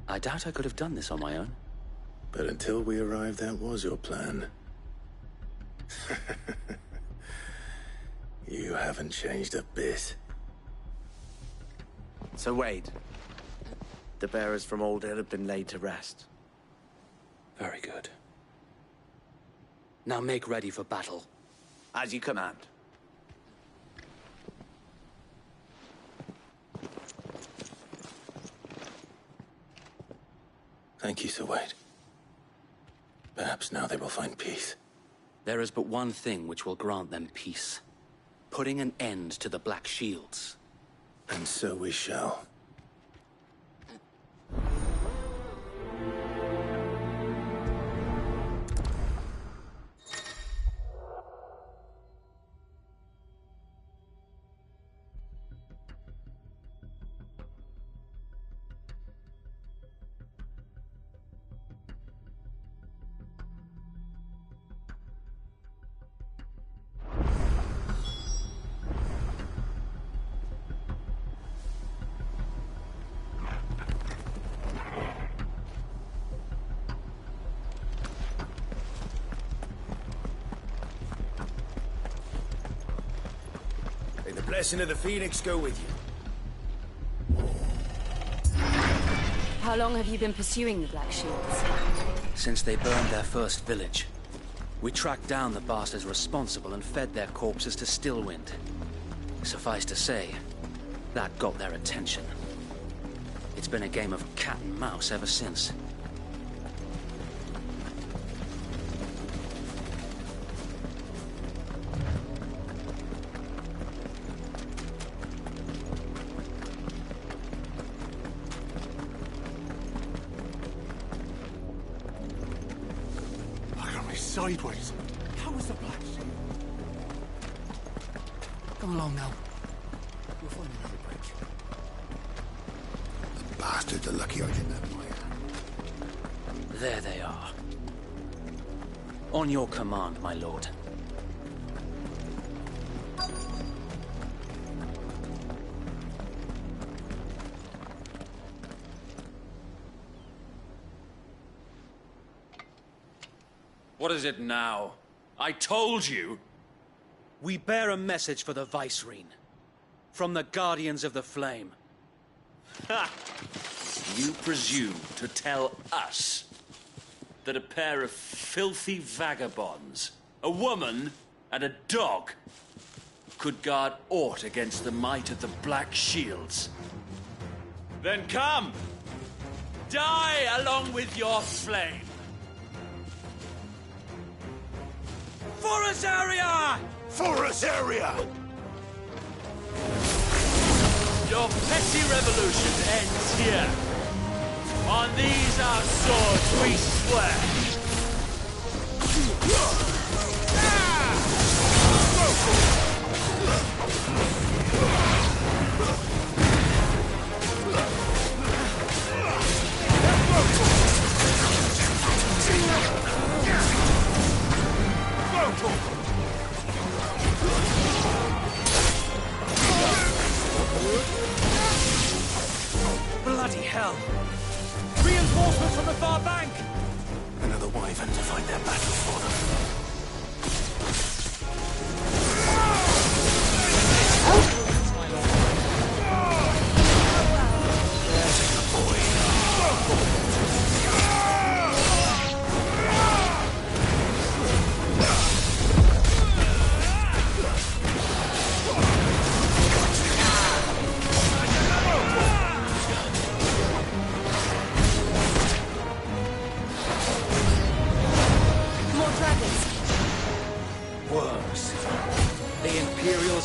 I doubt I could have done this on my own. But until we arrived, that was your plan. You haven't changed a bit. So Wade, the bearers from Old Hill have been laid to rest. Very good. Now make ready for battle. As you command. Thank you, Sir Wade. Perhaps now they will find peace. There is but one thing which will grant them peace. Putting an end to the Black Shields. And so we shall. blessing of the Phoenix go with you. How long have you been pursuing the Black Shields? Since they burned their first village. We tracked down the bastards responsible and fed their corpses to Stillwind. Suffice to say, that got their attention. It's been a game of cat and mouse ever since. Sideways. How was the Black Shield? Come along now. We'll find another bridge. The bastards are lucky I didn't have my hand. There they are. On your command, my lord. What is it now? I told you! We bear a message for the Vicereine. From the Guardians of the Flame. Ha! You presume to tell us that a pair of filthy vagabonds, a woman and a dog, could guard aught against the might of the Black Shields? Then come! Die along with your flame! For Azaria! For Azaria! Your petty revolution ends here. On these our swords we swear. Bloody hell! Reinforcements from the far bank! Another wyvern to fight their battle for them.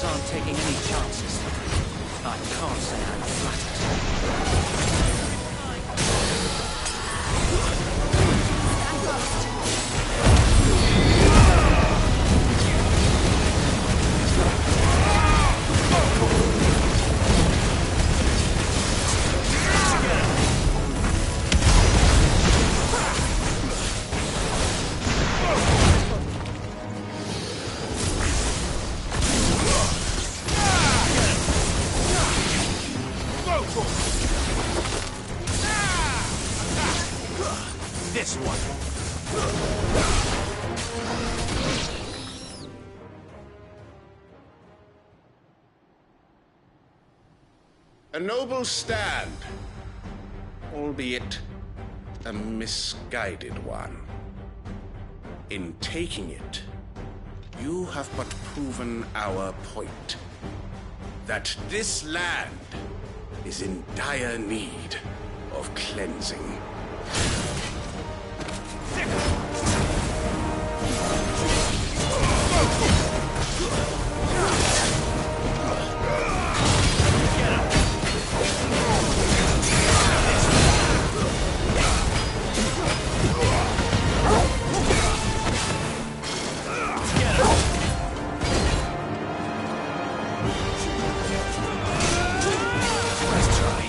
Aren't taking any chances. I can't say I'm flattered. This one. A noble stand, albeit a misguided one. In taking it, you have but proven our point. That this land is in dire need of cleansing. Let's try.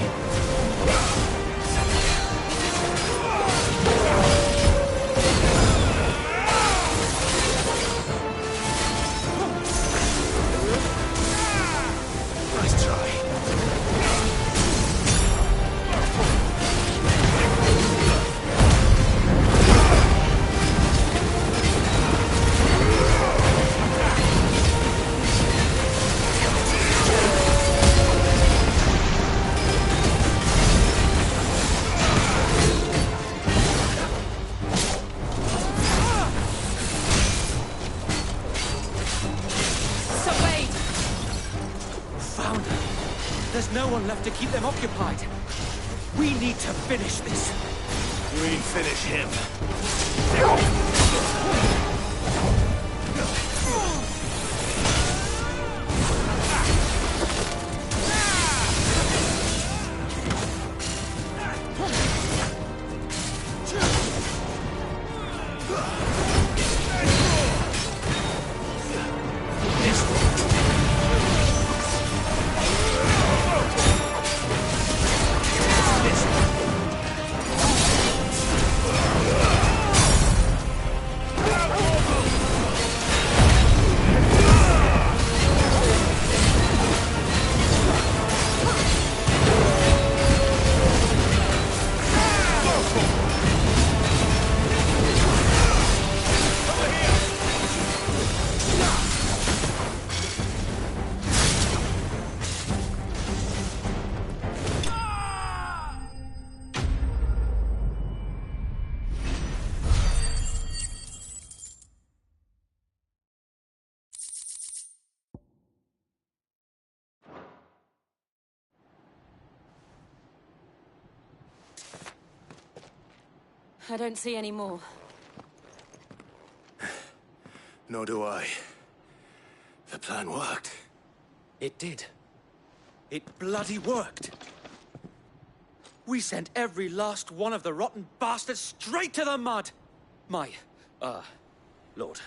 There's no one left to keep them occupied. We need to finish this. We finish him. I don't see any more. Nor do I. The plan worked. It did. It bloody worked. We sent every last one of the rotten bastards straight to the mud! Lord,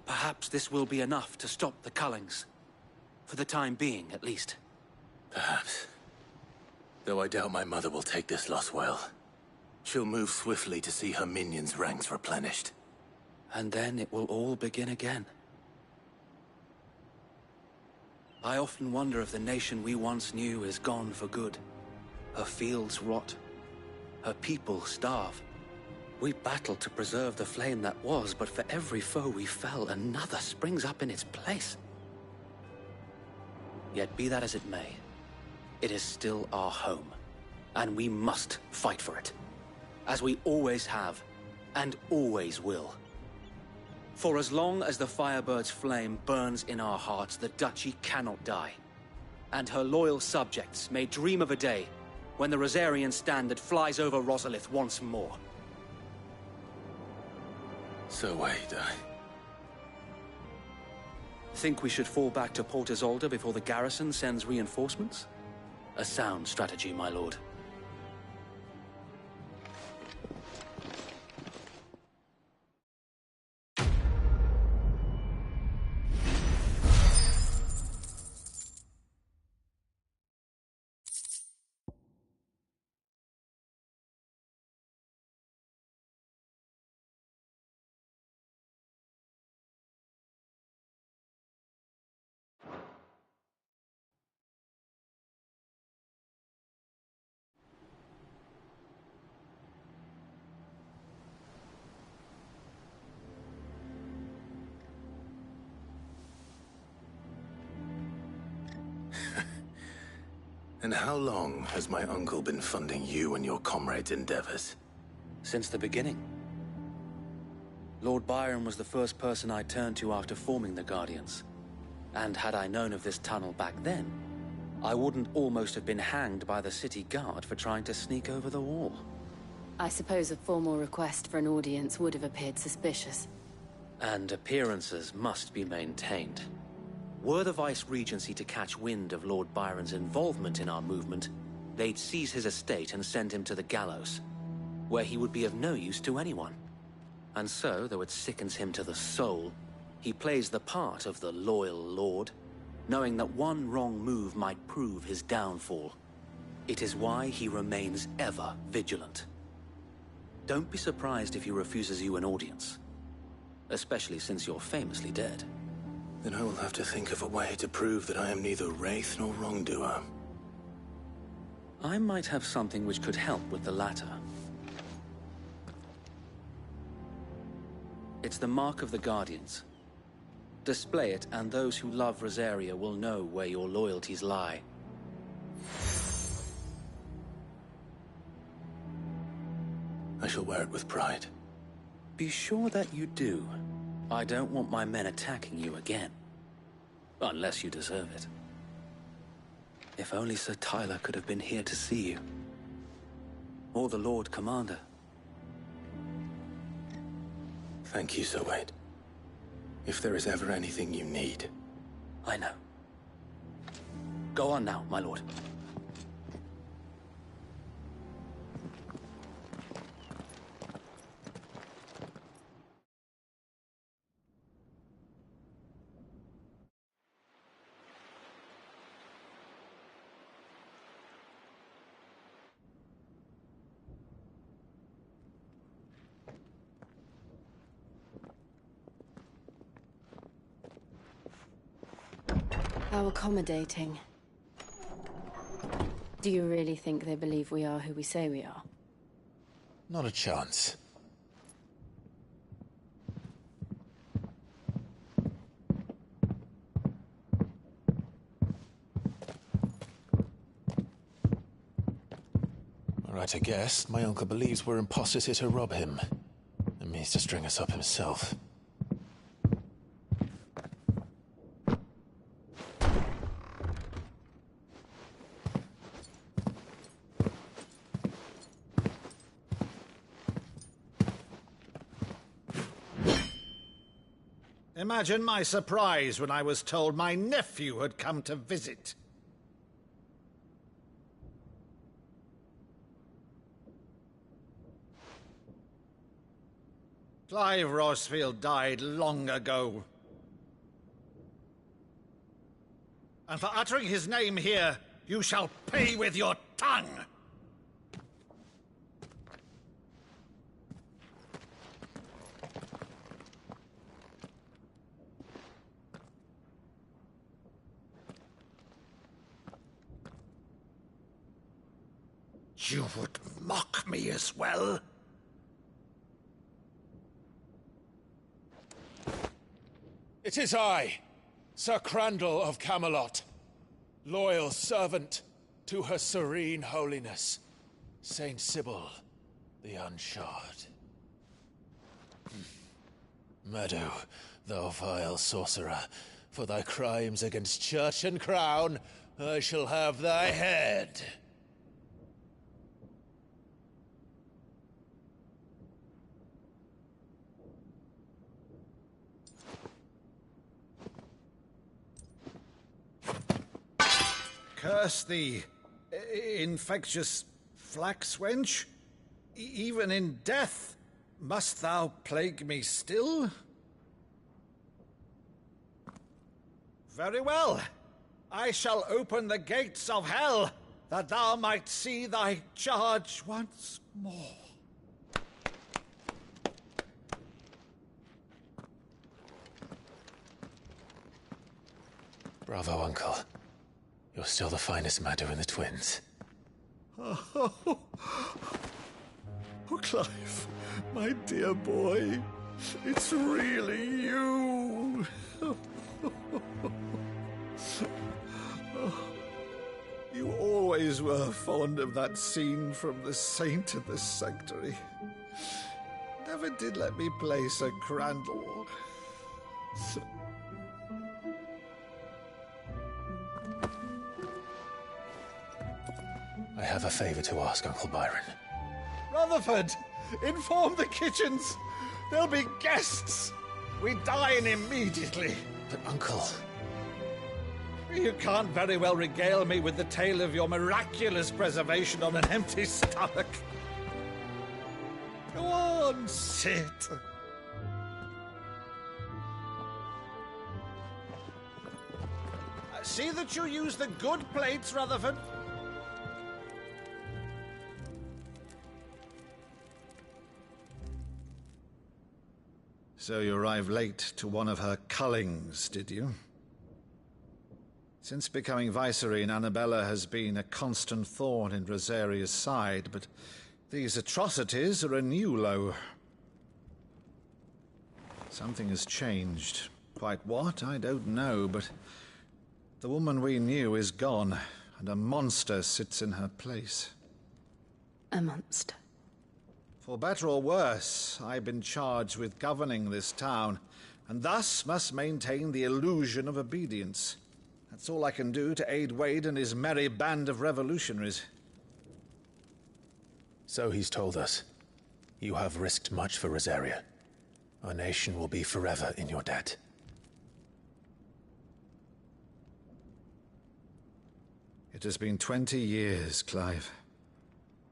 perhaps this will be enough to stop the Cullings. For the time being, at least. Perhaps. Though I doubt my mother will take this loss well. She'll move swiftly to see her minions' ranks replenished. And then it will all begin again. I often wonder if the nation we once knew is gone for good. Her fields rot. Her people starve. We battled to preserve the flame that was, but for every foe we fell, another springs up in its place. Yet be that as it may, it is still our home, and we must fight for it. As we always have, and always will. For as long as the Firebird's flame burns in our hearts, the Duchy cannot die. And her loyal subjects may dream of a day when the Rosarian standard flies over Rosalith once more. So wait, Think we should fall back to Port Isolde before the garrison sends reinforcements? A sound strategy, my lord. And how long has my uncle been funding you and your comrades' endeavors? Since the beginning. Lord Byron was the first person I turned to after forming the Guardians. And had I known of this tunnel back then, I wouldn't almost have been hanged by the city guard for trying to sneak over the wall. I suppose a formal request for an audience would have appeared suspicious. And appearances must be maintained. Were the Vice-Regency to catch wind of Lord Byron's involvement in our movement, they'd seize his estate and send him to the gallows, where he would be of no use to anyone. And so, though it sickens him to the soul, he plays the part of the loyal lord, knowing that one wrong move might prove his downfall. It is why he remains ever vigilant. Don't be surprised if he refuses you an audience, especially since you're famously dead. Then I will have to think of a way to prove that I am neither wraith nor wrongdoer. I might have something which could help with the latter. It's the mark of the Guardians. Display it, and those who love Rosaria will know where your loyalties lie. I shall wear it with pride. Be sure that you do. I don't want my men attacking you again. Unless you deserve it. If only Sir Tyler could have been here to see you. Or the Lord Commander. Thank you, Sir Wade. If there is ever anything you need... I know. Go on now, my lord. How accommodating. Do you really think they believe we are who we say we are? Not a chance. All right, I guess. My uncle believes we're imposters here to rob him. And means to string us up himself. Imagine my surprise when I was told my nephew had come to visit. Clive Rosefield died long ago. And for uttering his name here, you shall pay with your tongue! You would mock me as well? It is I, Sir Crandall of Camelot, loyal servant to Her Serene Holiness, Saint Sybil the Unshod. Meadow, thou vile sorcerer, for thy crimes against church and crown, I shall have thy head. Curse thee, infectious flax wench. Even in death, must thou plague me still? Very well. I shall open the gates of hell, that thou might see thy charge once more. Bravo, Uncle. You're still the finest Meadow in the twins. Oh, Clive, my dear boy, it's really you. You always were fond of that scene from The Saint in the Sanctuary. Never did let me play Sir Crandall. I have a favor to ask, Uncle Byron. Rutherford, inform the kitchens. There'll be guests. We dine immediately. But, Uncle... You can't very well regale me with the tale of your miraculous preservation on an empty stomach. Go on, sit. See that you use the good plates, Rutherford. So you arrived late to one of her cullings, did you? Since becoming Vicereine, Annabella has been a constant thorn in Rosaria's side, but these atrocities are a new low. Something has changed. Quite what, I don't know, but the woman we knew is gone, and a monster sits in her place. A monster? For better or worse, I've been charged with governing this town, and thus must maintain the illusion of obedience. That's all I can do to aid Wade and his merry band of revolutionaries. So he's told us. You have risked much for Rosaria. Our nation will be forever in your debt. It has been 20 years, Clive.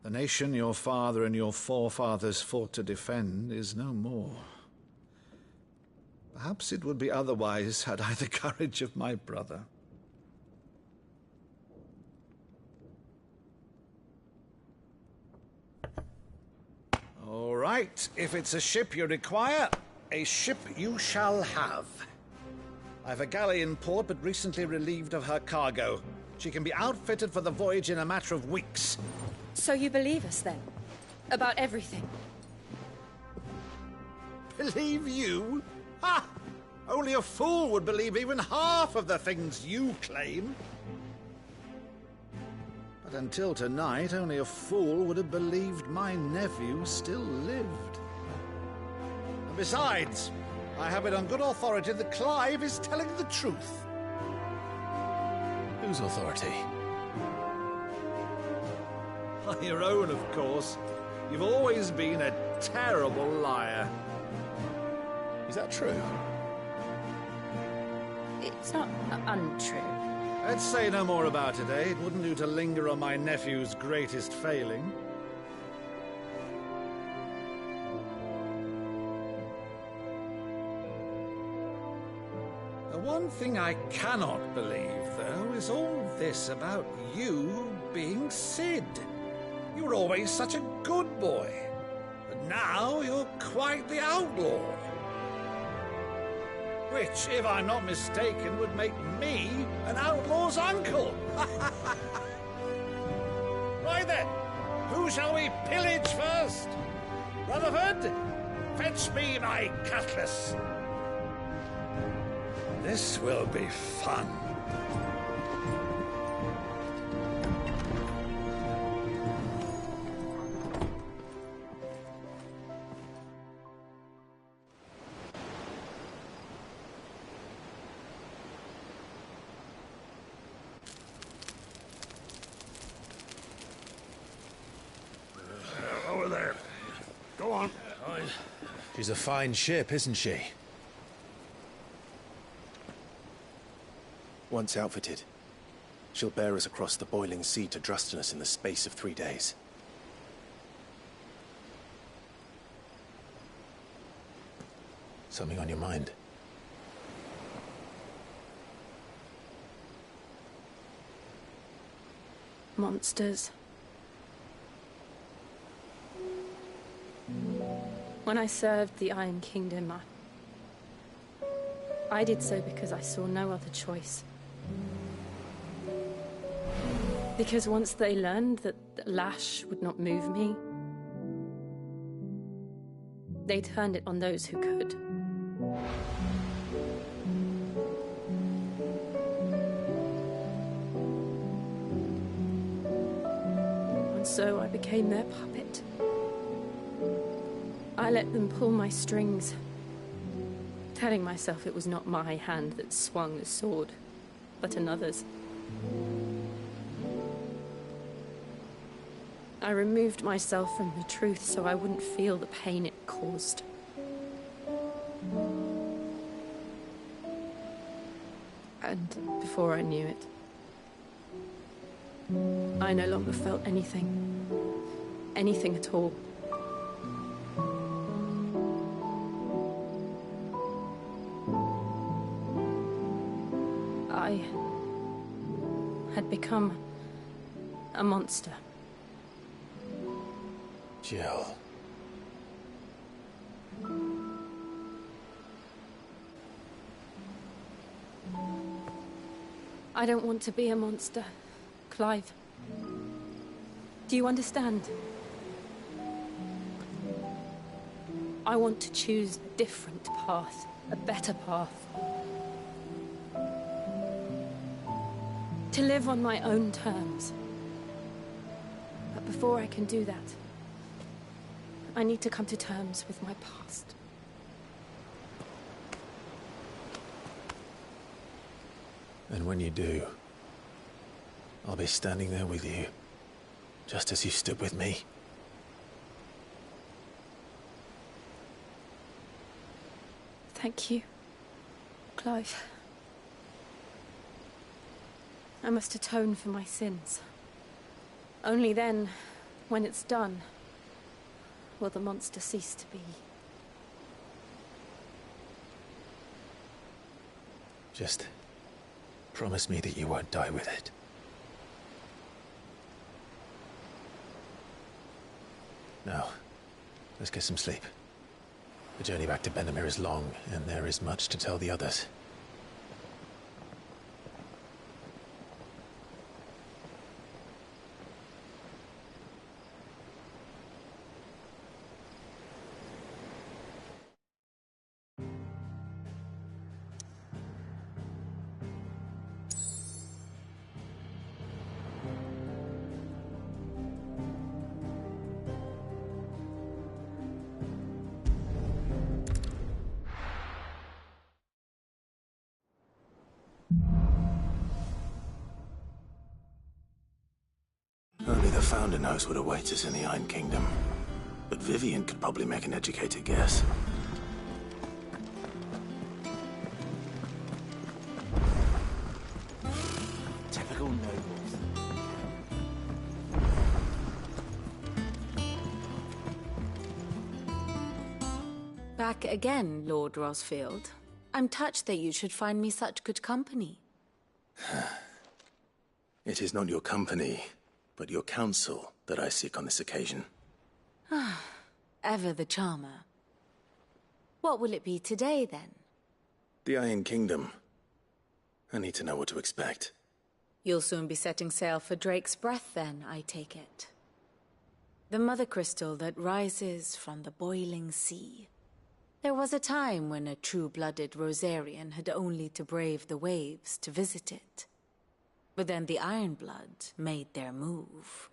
The nation your father and your forefathers fought to defend is no more. Perhaps it would be otherwise had I the courage of my brother. All right, if it's a ship you require, a ship you shall have. I've a galley in port, but recently relieved of her cargo. She can be outfitted for the voyage in a matter of weeks. So you believe us, then? About everything? Believe you? Ha! Only a fool would believe even half of the things you claim. But until tonight, only a fool would have believed my nephew still lived. And besides, I have it on good authority that Clive is telling the truth. Whose authority? Your own, of course. You've always been a terrible liar. Is that true? It's not untrue. Let's say no more about it, eh? It wouldn't do to linger on my nephew's greatest failing. The one thing I cannot believe, though, is all this about you being Cid. You were always such a good boy, but now you're quite the outlaw. Which, if I'm not mistaken, would make me an outlaw's uncle. Right then, who shall we pillage first? Rutherford, fetch me my cutlass. This will be fun. Over there. Go on. She's a fine ship, isn't she? Once outfitted, she'll bear us across the boiling sea to Drustinus in the space of 3 days. Something on your mind? Monsters. When I served the Iron Kingdom, I did so because I saw no other choice. Because once they learned that the lash would not move me, they turned it on those who could. And so I became their puppet. I let them pull my strings, telling myself it was not my hand that swung the sword, but another's. I removed myself from the truth so I wouldn't feel the pain it caused. And before I knew it, I no longer felt anything. Anything at all. I had become a monster. Jill. I don't want to be a monster, Clive. Do you understand? I want to choose a different path, a better path. To live on my own terms. But before I can do that, I need to come to terms with my past. And when you do, I'll be standing there with you, just as you stood with me. Thank you, Clive. I must atone for my sins. Only then, when it's done, will the monster cease to be. Just promise me that you won't die with it. Now, let's get some sleep. The journey back to Benamir is long, and there is much to tell the others. Only the Founder knows what awaits us in the Iron Kingdom. But Vivian could probably make an educated guess. Typical nobles. Back again, Lord Rosfield. I'm touched that you should find me such good company. It is not your company, but your counsel that I seek on this occasion. Ah, ever the charmer. What will it be today, then? The Iron Kingdom. I need to know what to expect. You'll soon be setting sail for Drake's Breath, then, I take it. The mother crystal that rises from the boiling sea. There was a time when a true-blooded Rosarian had only to brave the waves to visit it. But then the Ironblood made their move.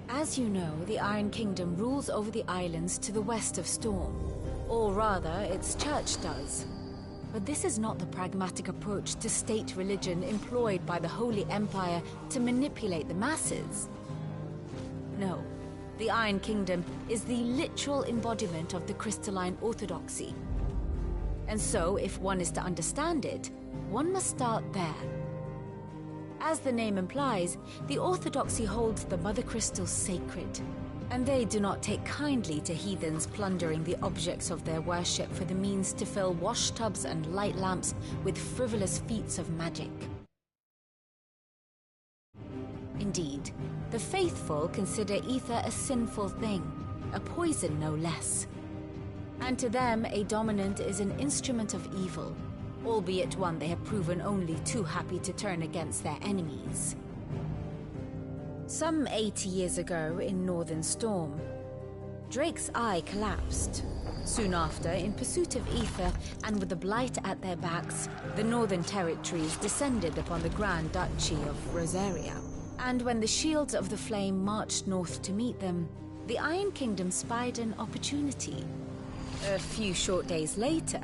As you know, the Iron Kingdom rules over the islands to the west of Storm. Or rather, its church does. But this is not the pragmatic approach to state religion employed by the Holy Empire to manipulate the masses. No, the Iron Kingdom is the literal embodiment of the crystalline orthodoxy. And so, if one is to understand it, one must start there. As the name implies, the orthodoxy holds the Mother Crystal sacred, and they do not take kindly to heathens plundering the objects of their worship for the means to fill washtubs and light lamps with frivolous feats of magic. Indeed, the faithful consider ether a sinful thing, a poison no less. And to them, a dominant is an instrument of evil, albeit one they have proven only too happy to turn against their enemies. Some 80 years ago in Northern Storm, Drake's eye collapsed. Soon after, in pursuit of ether and with the Blight at their backs, the Northern Territories descended upon the Grand Duchy of Rosaria. And when the Shields of the Flame marched north to meet them, the Iron Kingdom spied an opportunity. A few short days later,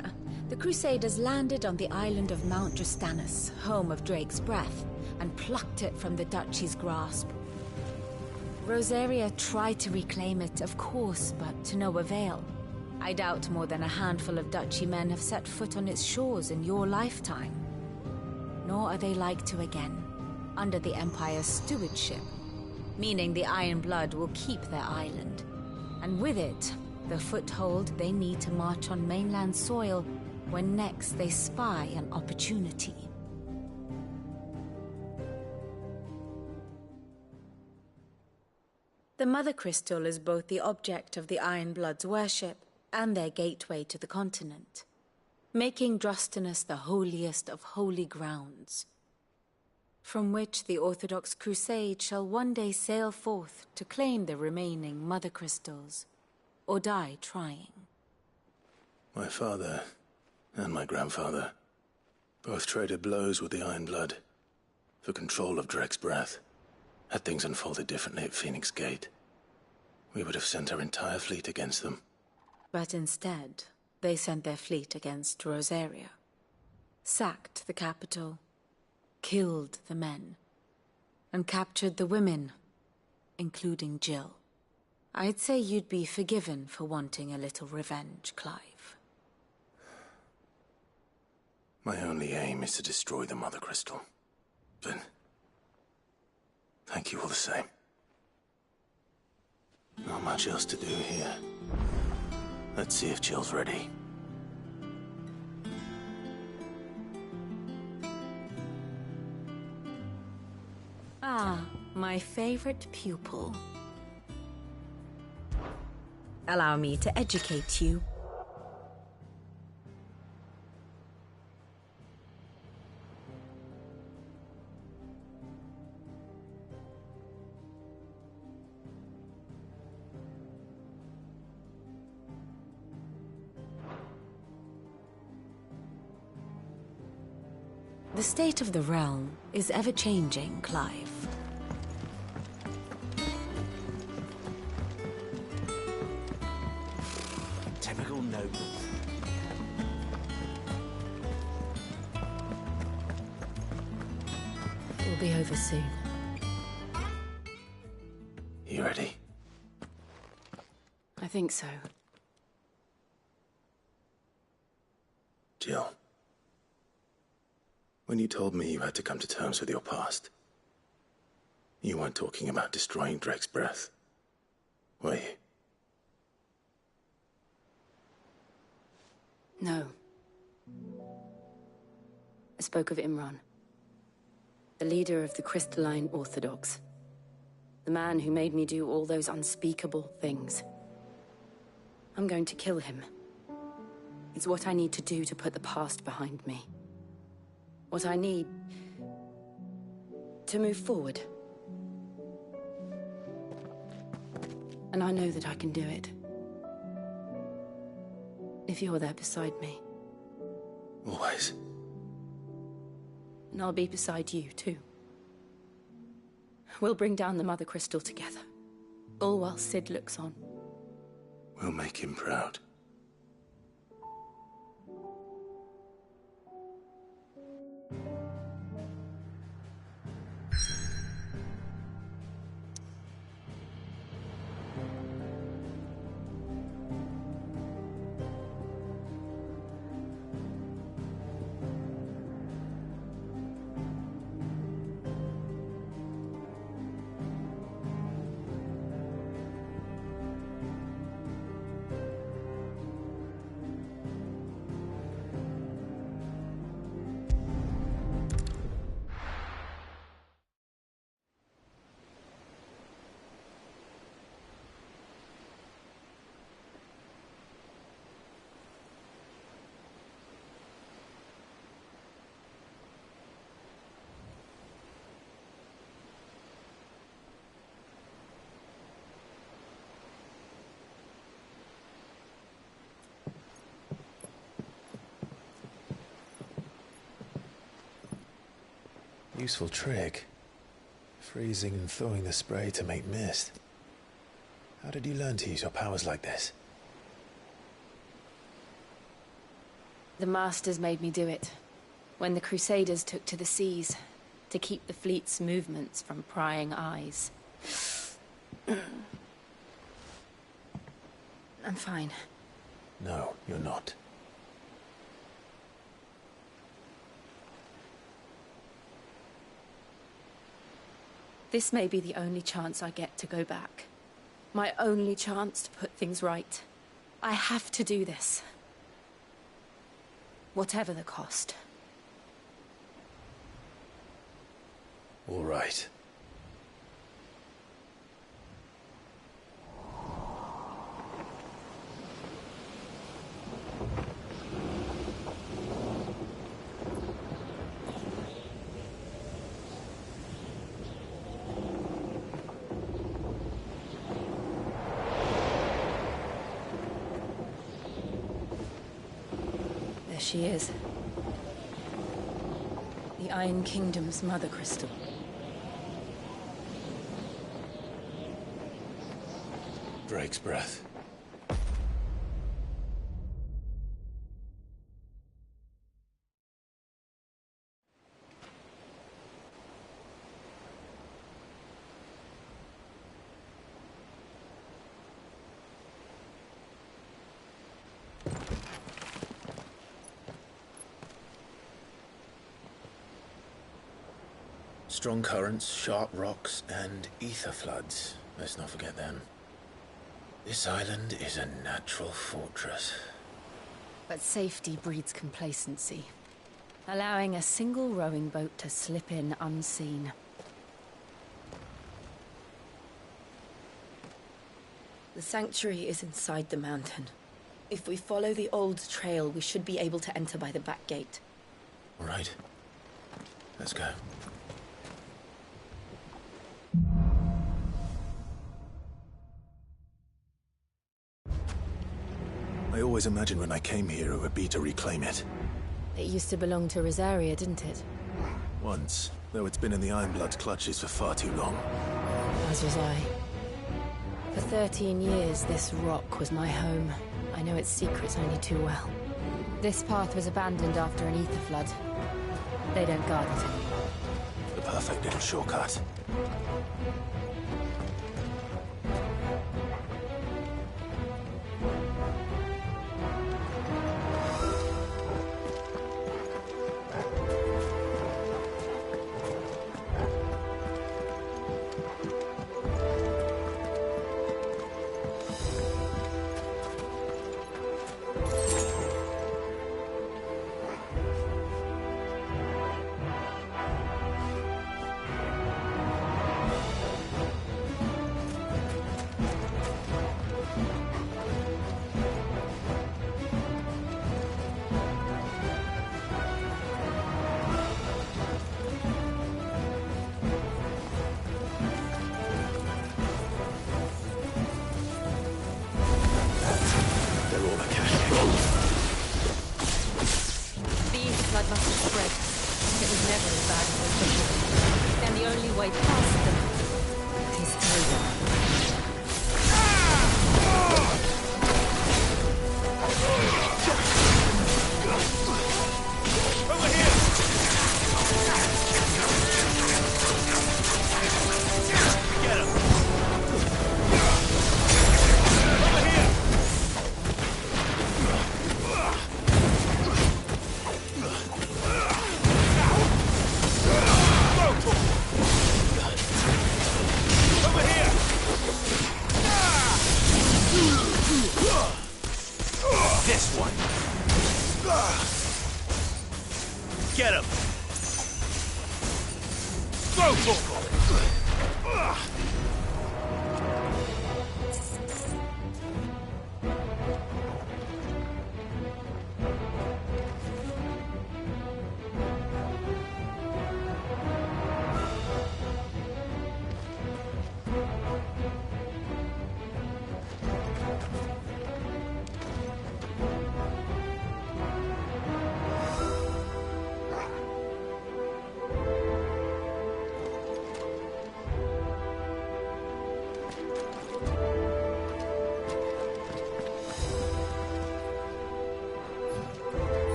the Crusaders landed on the island of Mount Drastanus, home of Drake's Breath, and plucked it from the Duchy's grasp. Rosaria tried to reclaim it, of course, but to no avail. I doubt more than a handful of Duchy men have set foot on its shores in your lifetime. Nor are they like to again, under the Empire's stewardship, meaning the Iron Blood will keep their island, and with it, the foothold they need to march on mainland soil when next they spy an opportunity. The Mother Crystal is both the object of the Iron Blood's worship and their gateway to the continent, making Drastanus the holiest of holy grounds, from which the Orthodox Crusade shall one day sail forth to claim the remaining Mother Crystals, or die trying. My father and my grandfather both traded blows with the Iron Blood for control of Drake's Breath. Had things unfolded differently at Phoenix Gate, We would have sent our entire fleet against them. But instead, they sent their fleet against Rosaria, sacked the capital, killed the men, and captured the women, including Jill. I'd say you'd be forgiven for wanting a little revenge, Clive. My only aim is to destroy the Mother Crystal. But thank you all the same. Not much else to do here. Let's see if Jill's ready. Ah, my favorite pupil. Allow me to educate you. The state of the realm is ever-changing, Clive. Typical nobles. We'll be over soon. You ready? I think so. Jill. When you told me you had to come to terms with your past, you weren't talking about destroying Drake's breath, were you? No. I spoke of Imran, the leader of the Crystalline Orthodox. The man who made me do all those unspeakable things. I'm going to kill him. It's what I need to do to put the past behind me. What I need to move forward. And I know that I can do it. If you're there beside me. Always. And I'll be beside you, too. We'll bring down the Mother Crystal together. All while Cid looks on. We'll make him proud. Useful trick. Freezing and thawing the spray to make mist. How did you learn to use your powers like this? The Masters made me do it. When the Crusaders took to the seas, to keep the fleet's movements from prying eyes. I'm fine. No, you're not. This may be the only chance I get to go back. My only chance to put things right. I have to do this. Whatever the cost. All right. She is. The Iron Kingdom's Mother Crystal. Drake's breath. Strong currents, sharp rocks, and ether floods. Let's not forget them. This island is a natural fortress. But safety breeds complacency, allowing a single rowing boat to slip in unseen. The sanctuary is inside the mountain. If we follow the old trail, we should be able to enter by the back gate. All right. Let's go. I always imagined when I came here it would be to reclaim it. It used to belong to Rosaria, didn't it? Once, though it's been in the Ironblood's clutches for far too long. As was I. For 13 years, this rock was my home. I know its secrets only too well. This path was abandoned after an ether flood. They don't guard it anymore. The perfect little shortcut.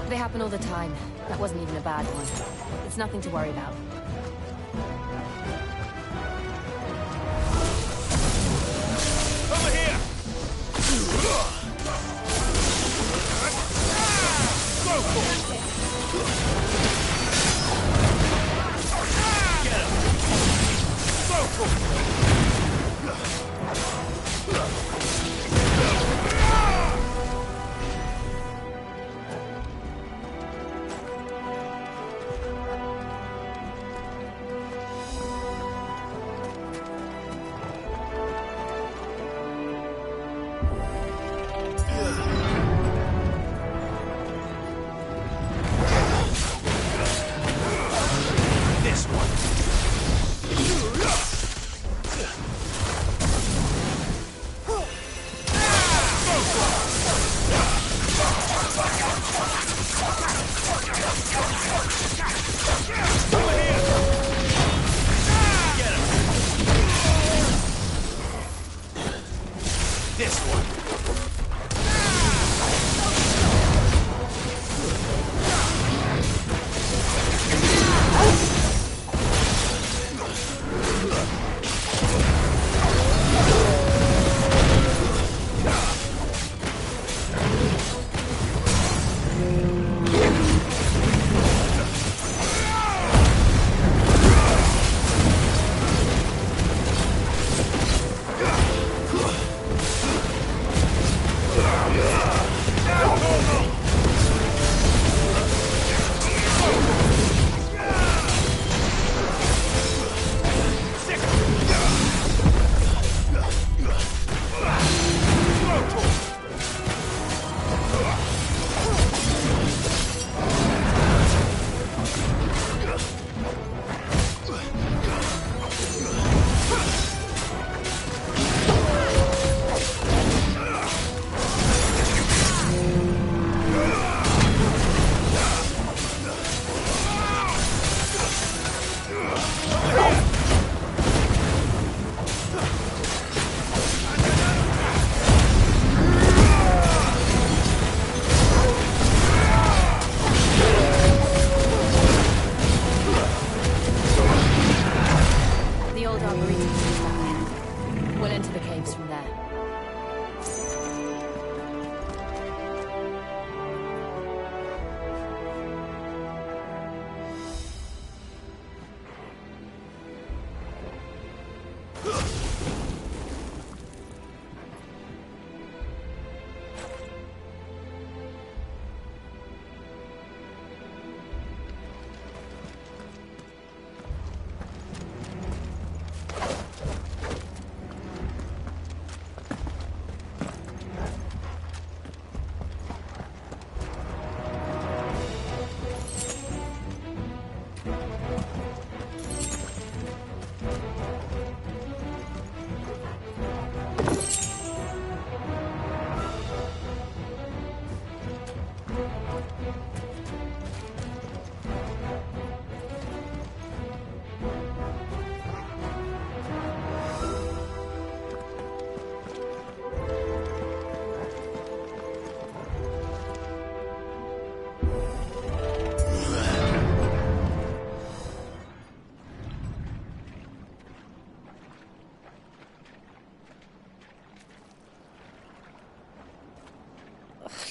They happen all the time. That wasn't even a bad one. It's nothing to worry about. Over here! Go for it! Get him! Go for it! this one.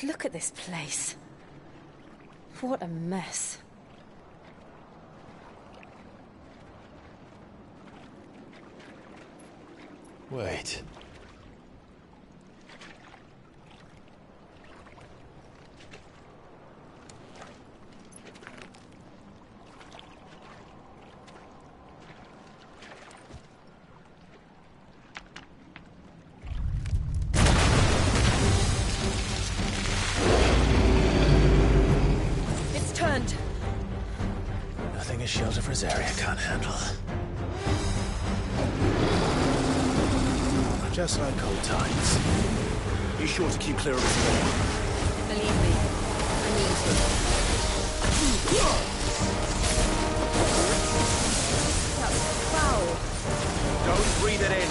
Look at this place. What a mess. Wait. Nothing a shield of Rosaria can't handle. Just like old times. Be sure to keep clear of the wall. Believe me, I need to. That's foul. Don't breathe it in.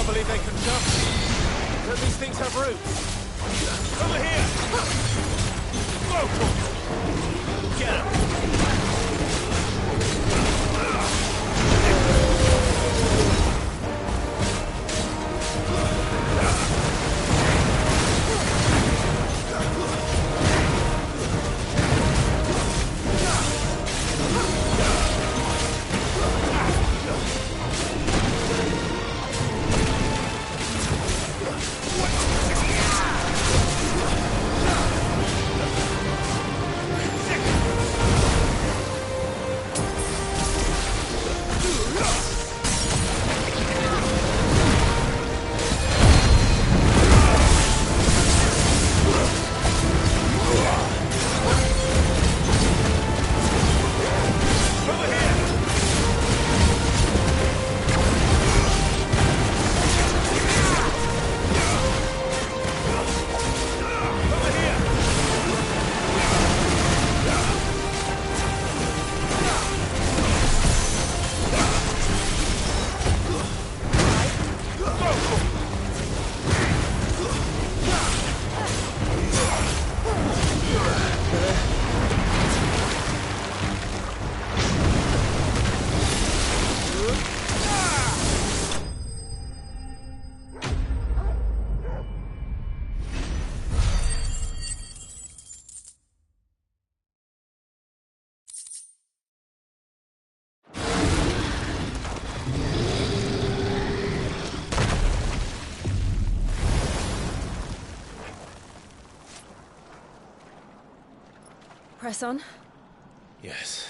can't believe they can jump. Don't these things have roots? Over here! Whoa! Get him! Press on? Yes.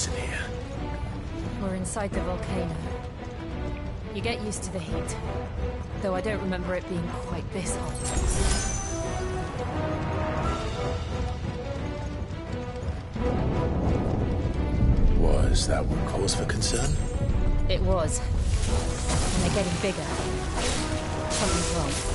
In here. We're inside the volcano. You get used to the heat, though I don't remember it being quite this hot. Was that one cause for concern? It was. And they're getting bigger. Something's wrong.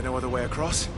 there no other way across?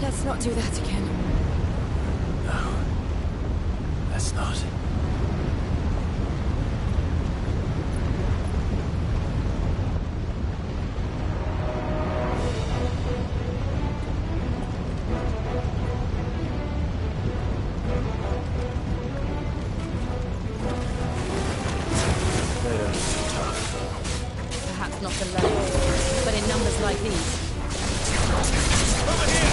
Let's not do that again. No. Let's not. They don't seem tough. Perhaps not alone, but in numbers like these. Over here!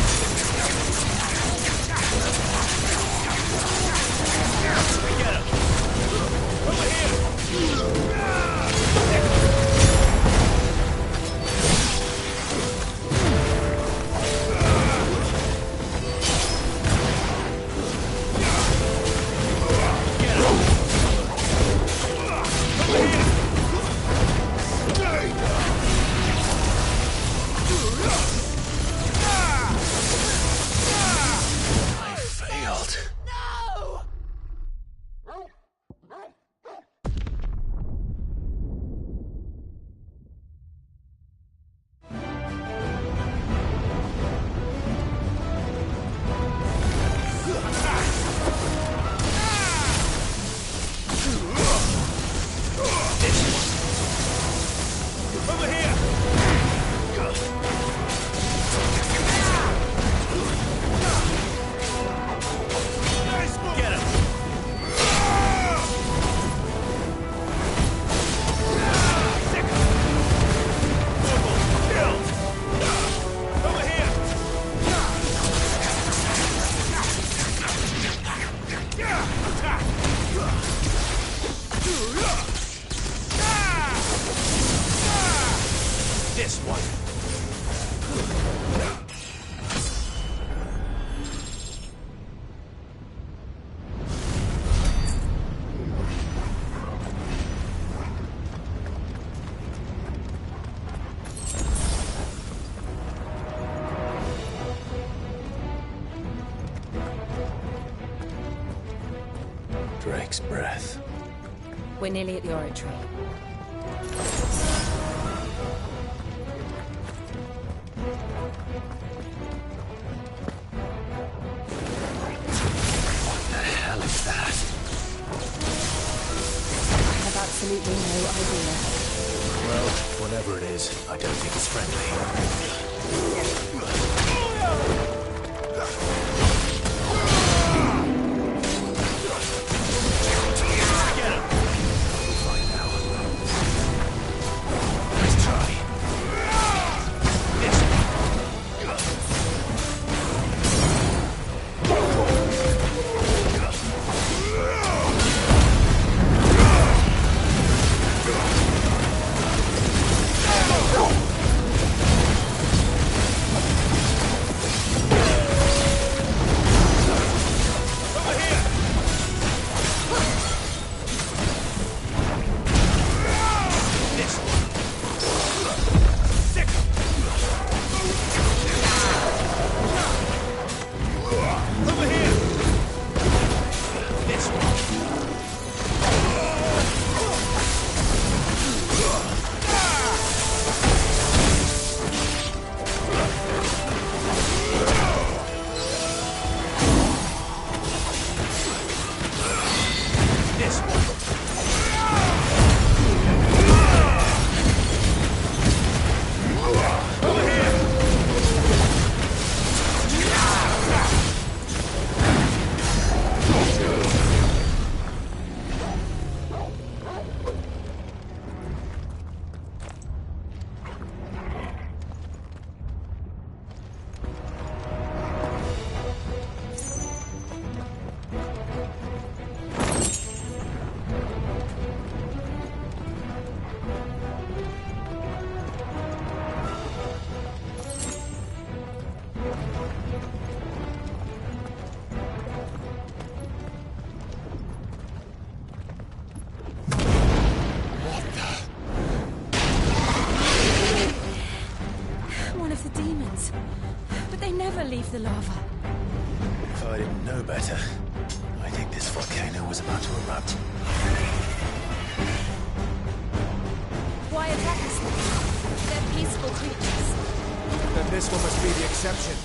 Get him! Over here! This one. Drake's breath. We're nearly at the oratory. What the hell is that? I have absolutely no idea. Well, whatever it is, I don't think it's friendly. of the demons. But they never leave the lava. If I didn't know better, I think this volcano was about to erupt. Why attack us? They're peaceful creatures. Then this one must be the exception.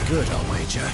Good, I'll wager.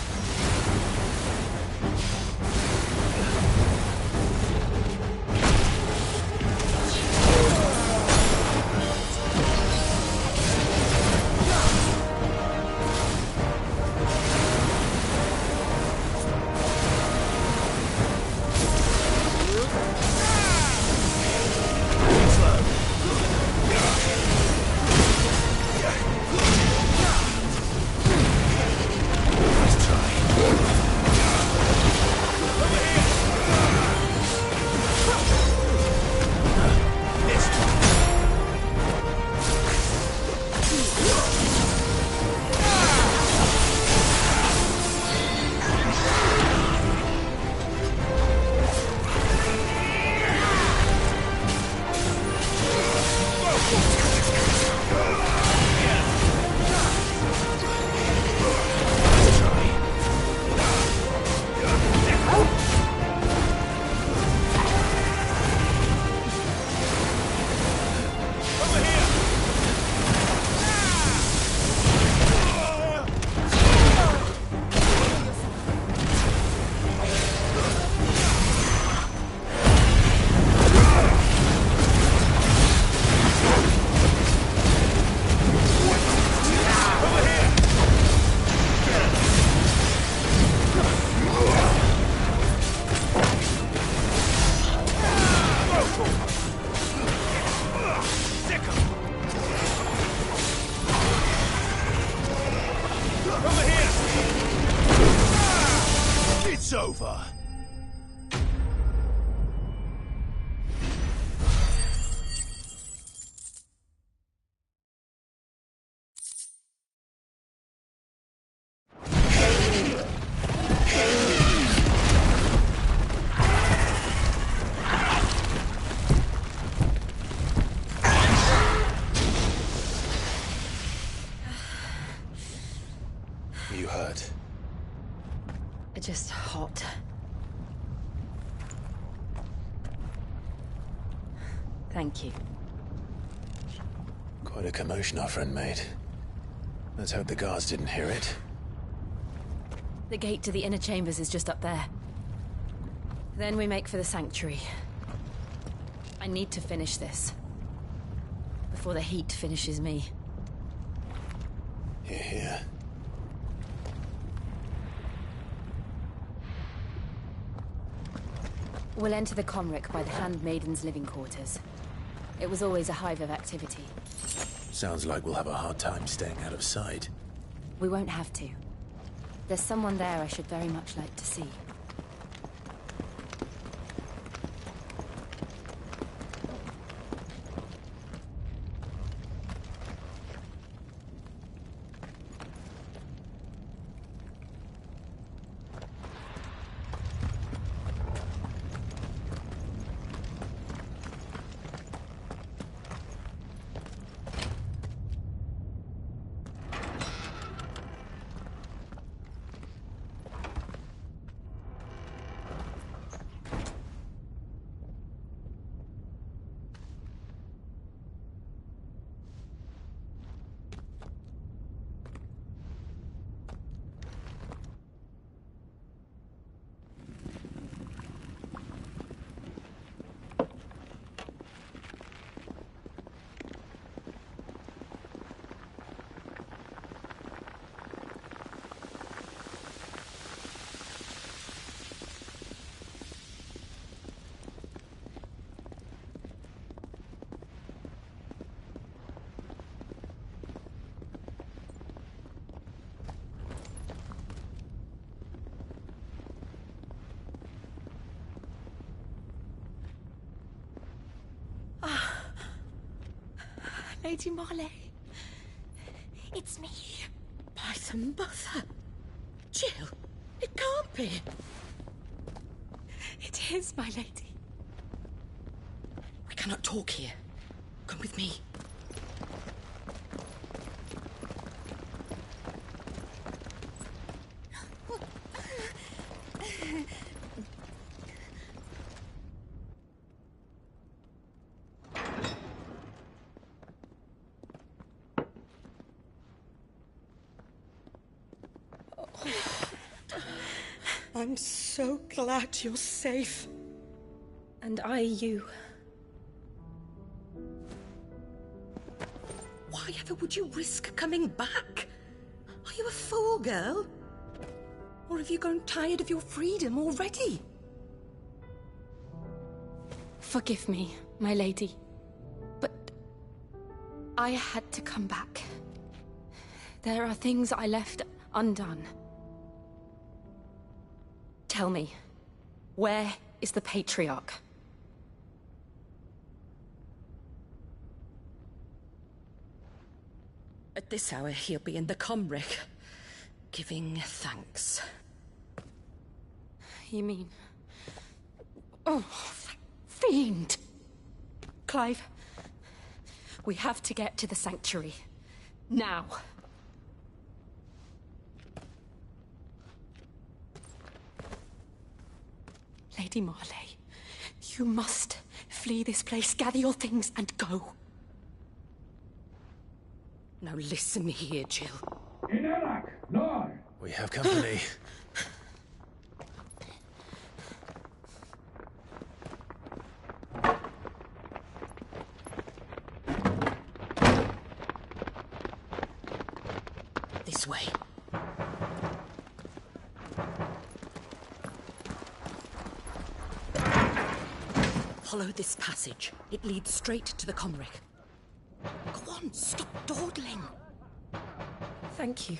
It's over. You hurt? Just hot. Thank you. Quite a commotion our friend made. Let's hope the guards didn't hear it. The gate to the inner chambers is just up there. Then we make for the sanctuary. I need to finish this. Before the heat finishes me. Hear, hear. We'll enter the Comric by the Handmaiden's living quarters. It was always a hive of activity. Sounds like we'll have a hard time staying out of sight. We won't have to. There's someone there I should very much like to see. Lady Marley. It's me. By the mother. Jill, it can't be. It is, my lady. We cannot talk here. Come with me. I'm so glad you're safe. And I you. Why ever would you risk coming back? Are you a fool, girl? Or have you grown tired of your freedom already? Forgive me, my lady. But I had to come back. There are things I left undone. Tell me, where is the Patriarch? At this hour, he'll be in the Comric, giving thanks. You mean... Oh, fiend! Clive, we have to get to the sanctuary. Now. Lady Marley, you must flee this place, gather your things, and go. Now listen here, Jill. We have company. This way. Follow this passage. It leads straight to the Comric. Go on, stop dawdling. Thank you.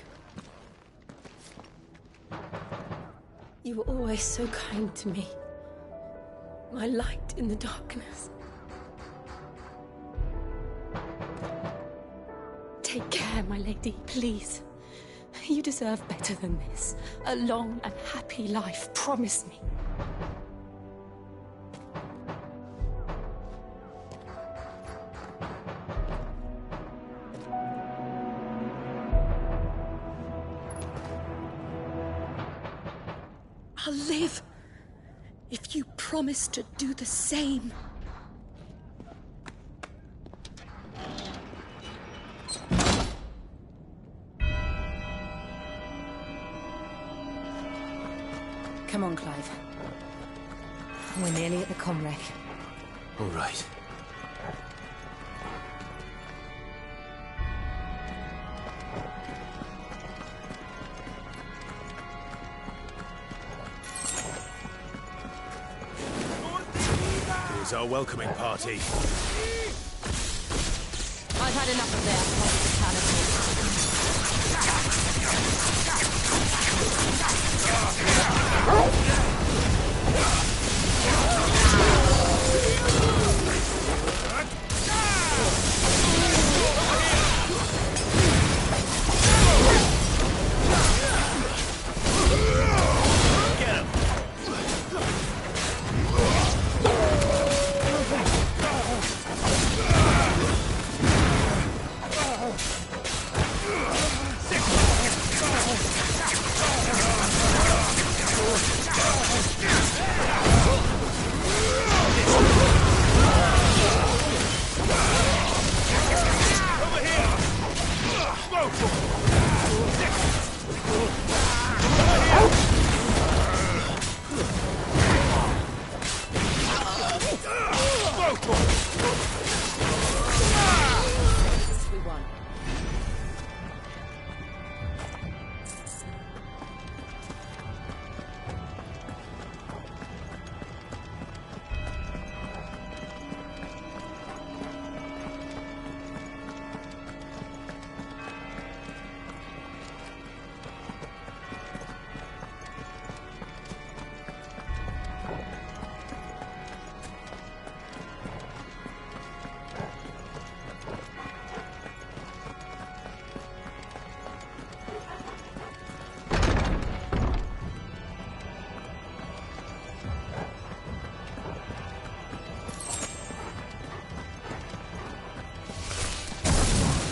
You were always so kind to me. My light in the darkness. Take care, my lady, please. You deserve better than this. A long and happy life, promise me. I'll live if you promise to do the same. Come on, Clive. We're nearly at the Comrec. All right. Here's our welcoming party. I've had enough of their hospitality.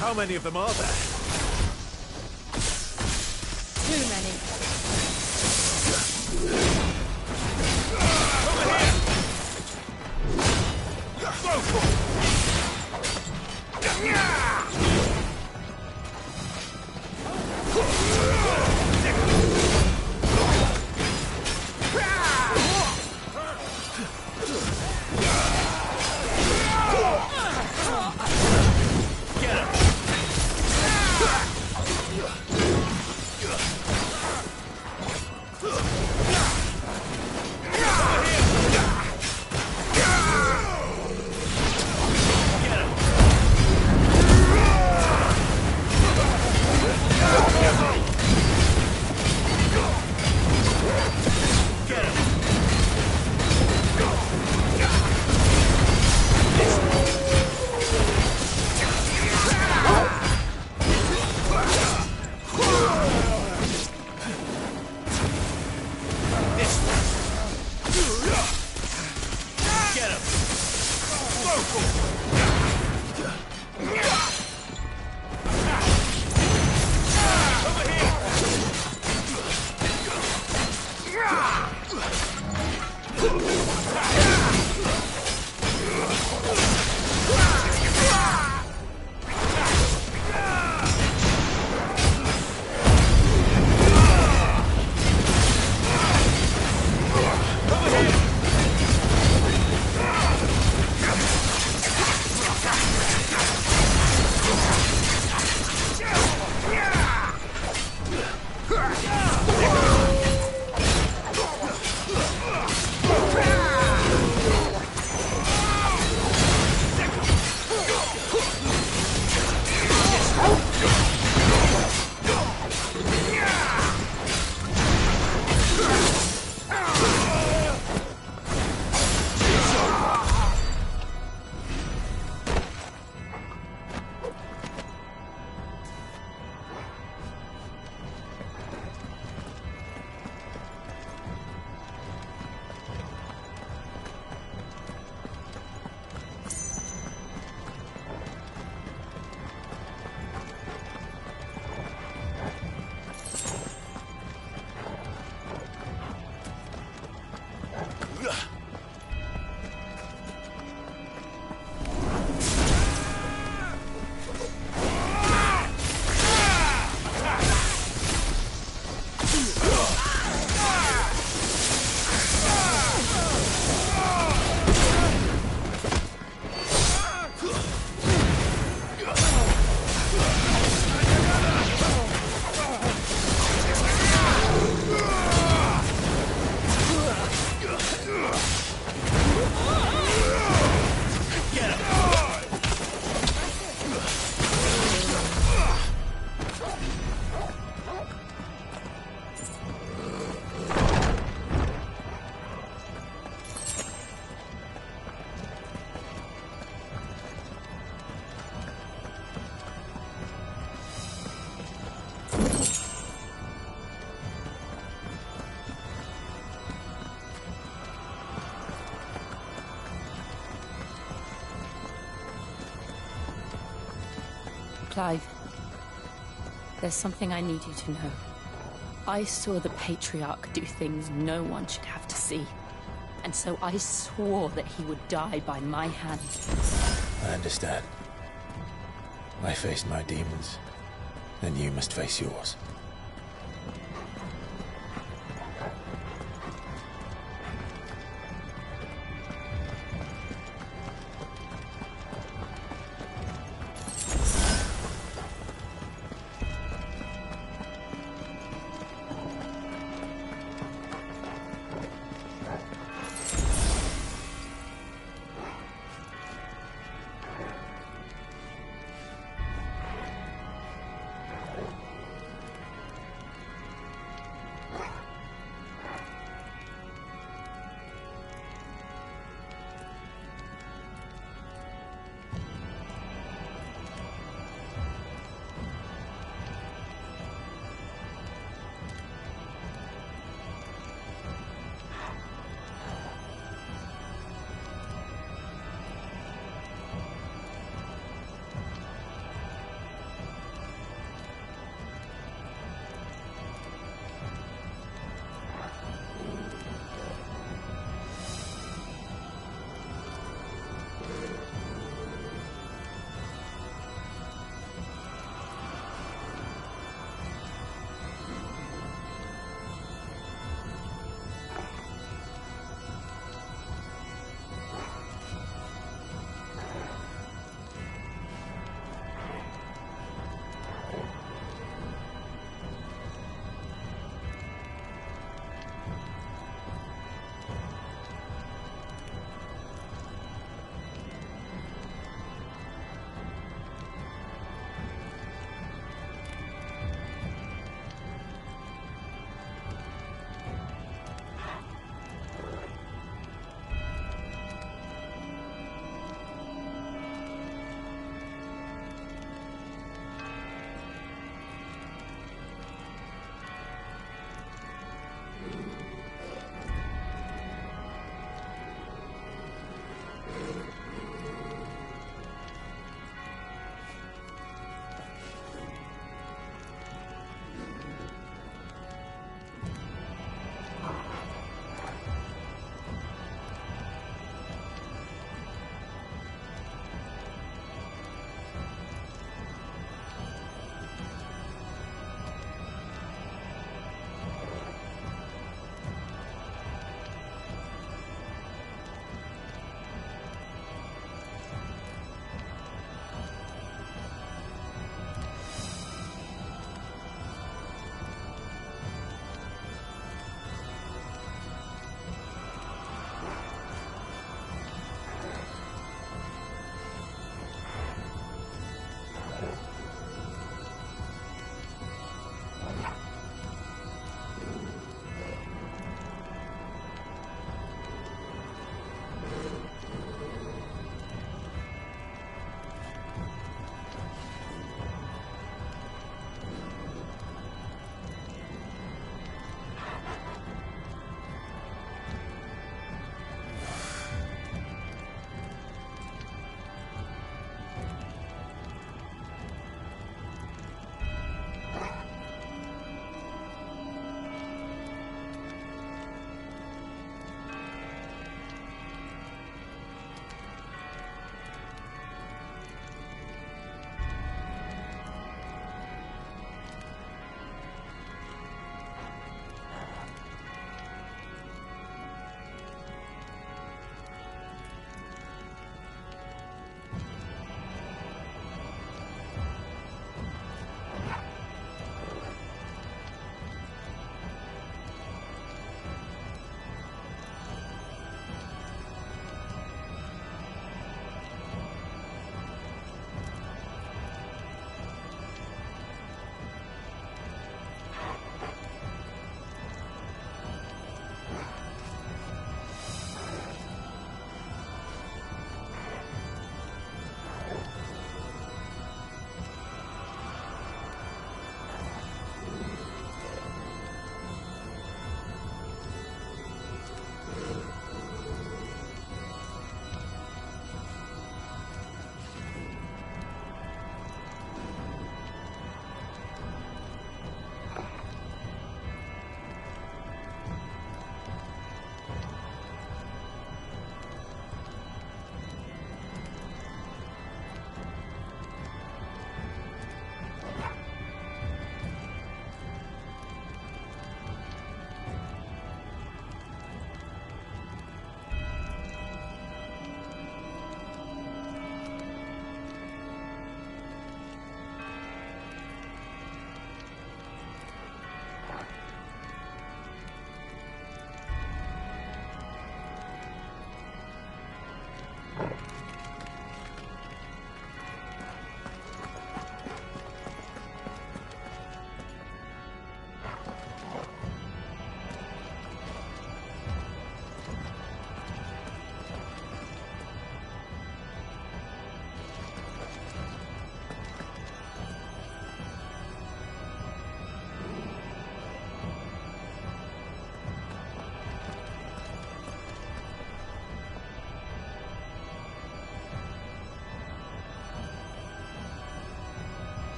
How many of them are there? Too many. Clive, there's something I need you to know. I saw the Patriarch do things no one should have to see. And so I swore that he would die by my hand. I understand. I faced my demons, and you must face yours.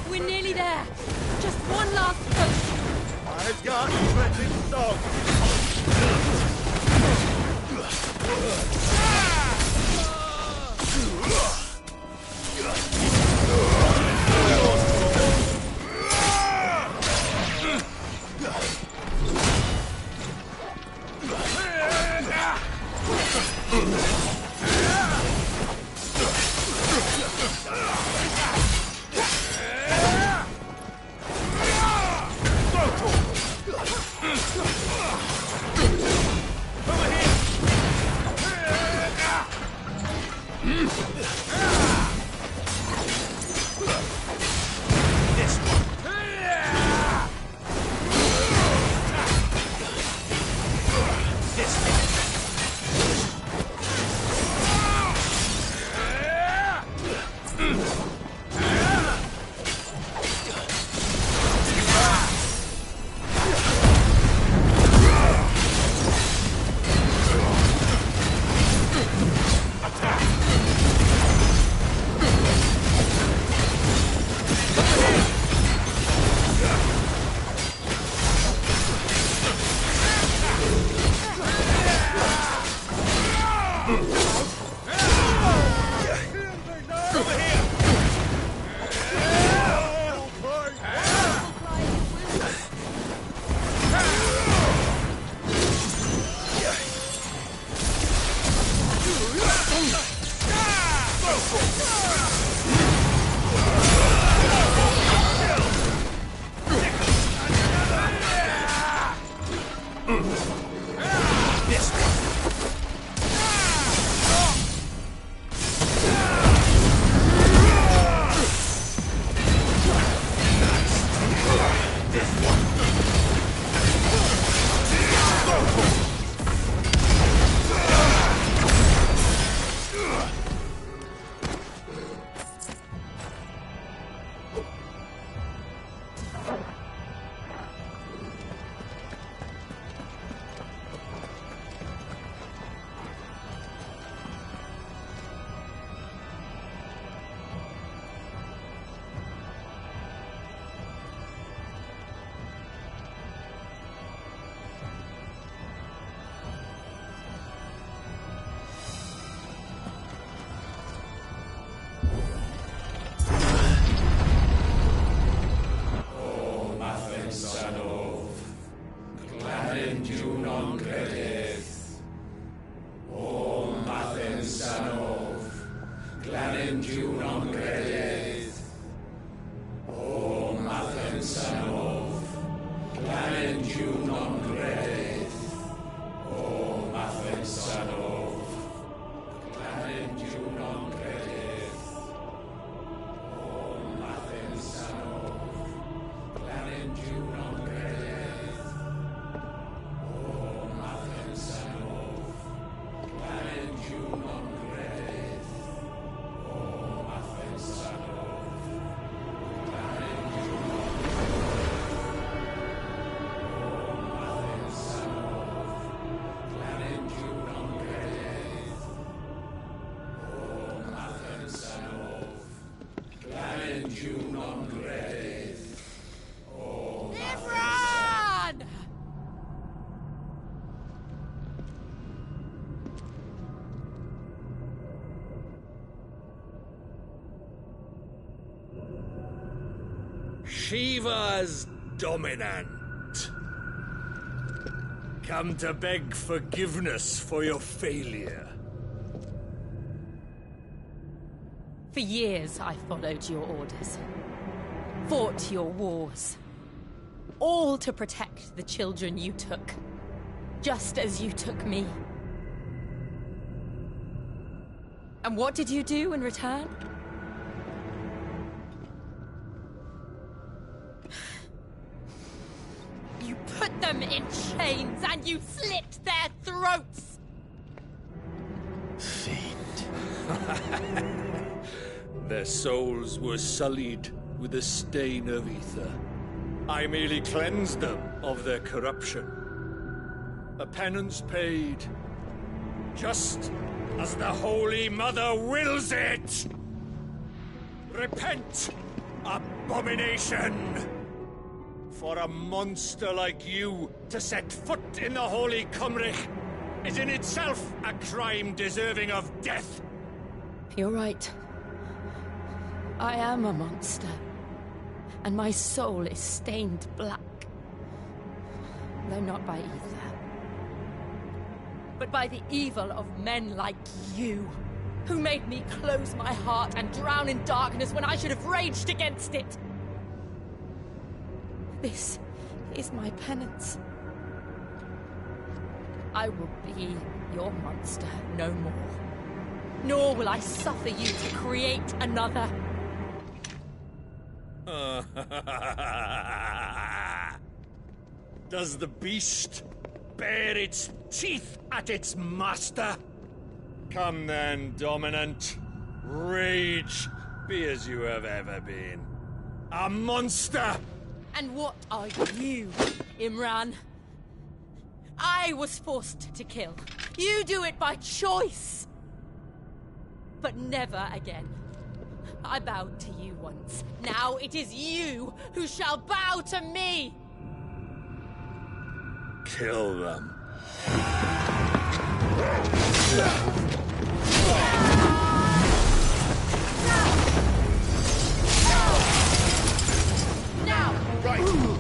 We're nearly there. Just one last push. I've got stretching dog. Shiva's dominant. Come to beg forgiveness for your failure. For years, I followed your orders. Fought your wars. All to protect the children you took. Just as you took me. And what did you do in return? You put them in chains and you slit their throats! Fiend. Their souls were sullied with the stain of ether. I merely cleansed them of their corruption. A penance paid, just as the Holy Mother wills it! Repent Abomination! For a monster like you to set foot in the Holy Cymric is in itself a crime deserving of death. You're right. I am a monster. And my soul is stained black. Though not by either. But by the evil of men like you, who made me close my heart and drown in darkness when I should have raged against it. This is my penance. I will be your monster no more. Nor will I suffer you to create another. Does the beast bare its teeth at its master? Come then, Dominant. Rage, be as you have ever been. A monster! And what are you, Imran? I was forced to kill. You do it by choice. But never again. I bowed to you once. Now it is you who shall bow to me! Kill them. Now! Right!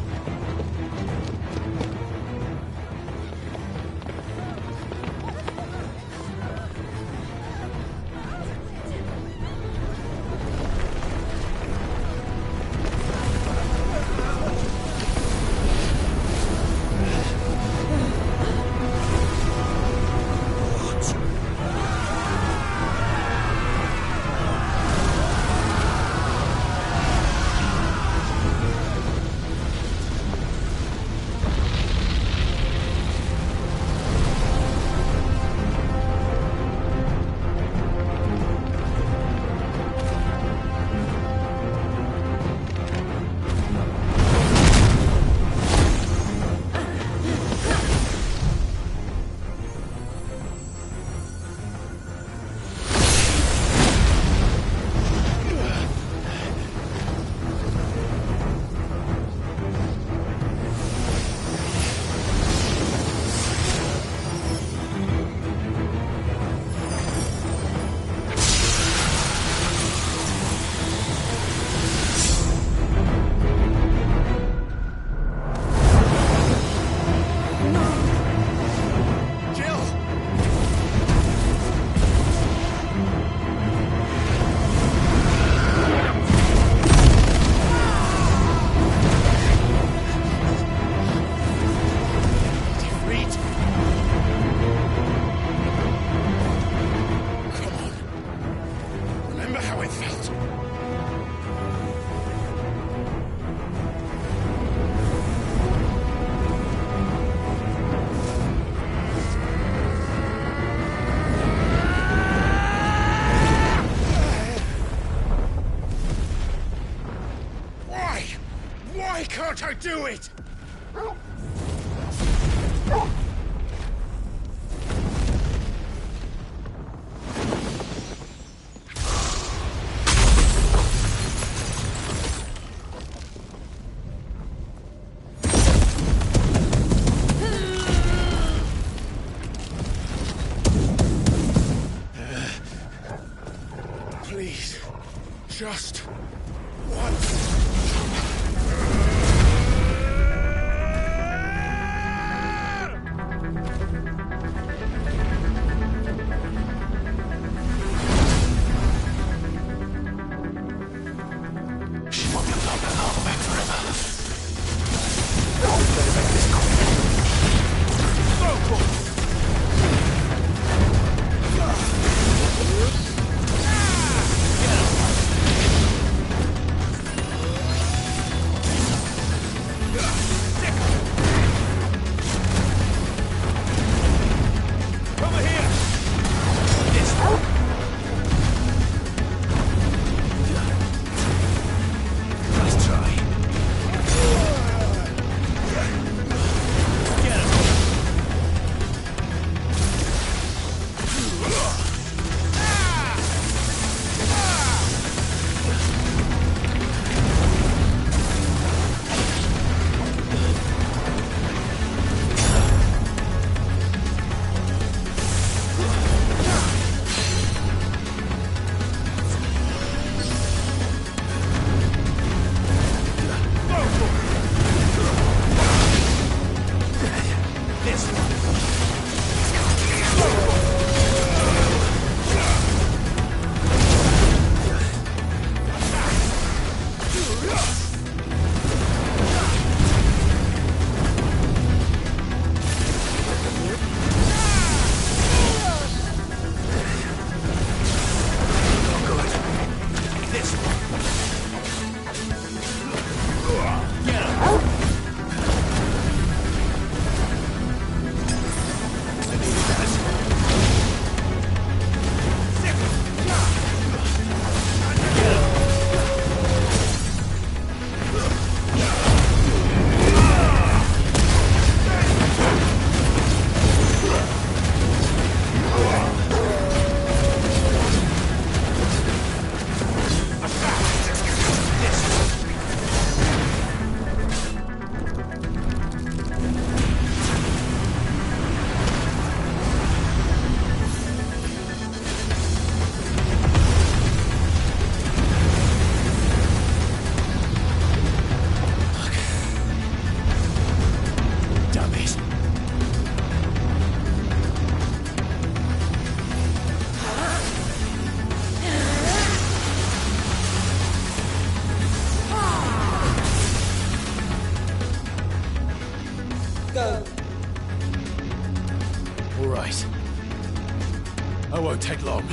Can't I do it? Please, just once. take long.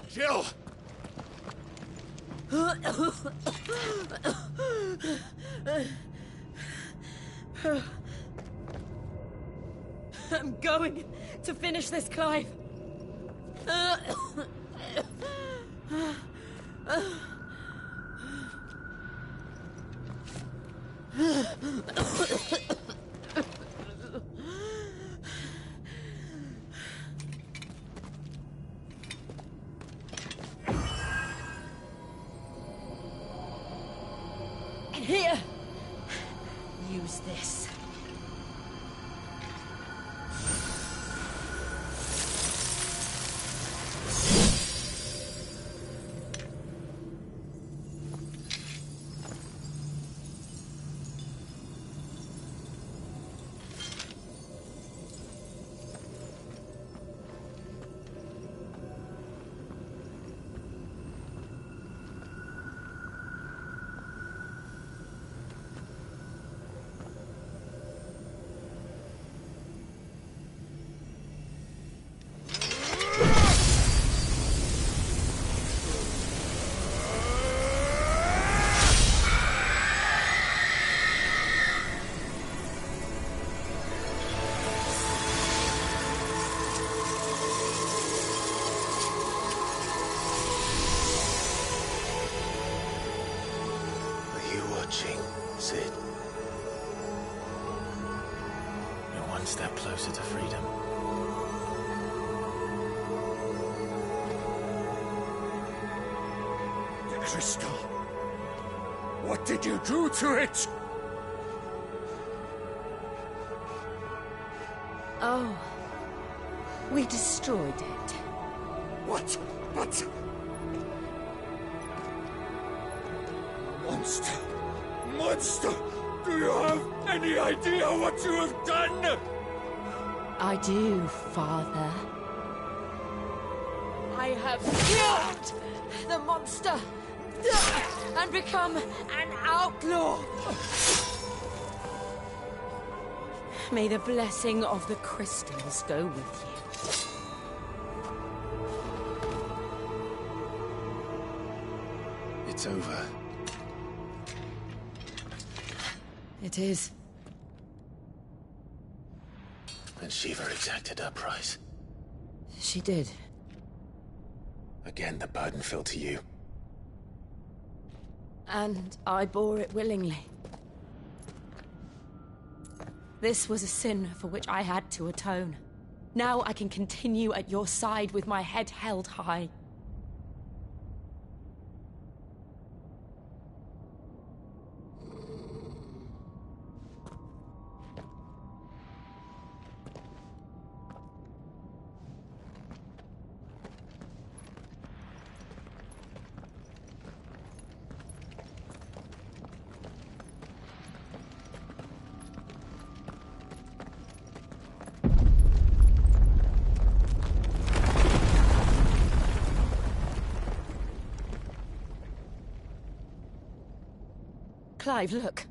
Jill! I'm going to finish this, Clive. Here, use this. Cid. You're one step closer to freedom. The crystal. What did you do to it? Oh. We destroyed it. What? But... Monster! Monster! Do you have any idea what you have done? I do, Father. I have killed the monster and become an outlaw. May the blessing of the crystals go with you. It's over. It is. And Shiva exacted her price. She did. Again, the burden fell to you. And I bore it willingly. This was a sin for which I had to atone. Now I can continue at your side with my head held high. Clive, look.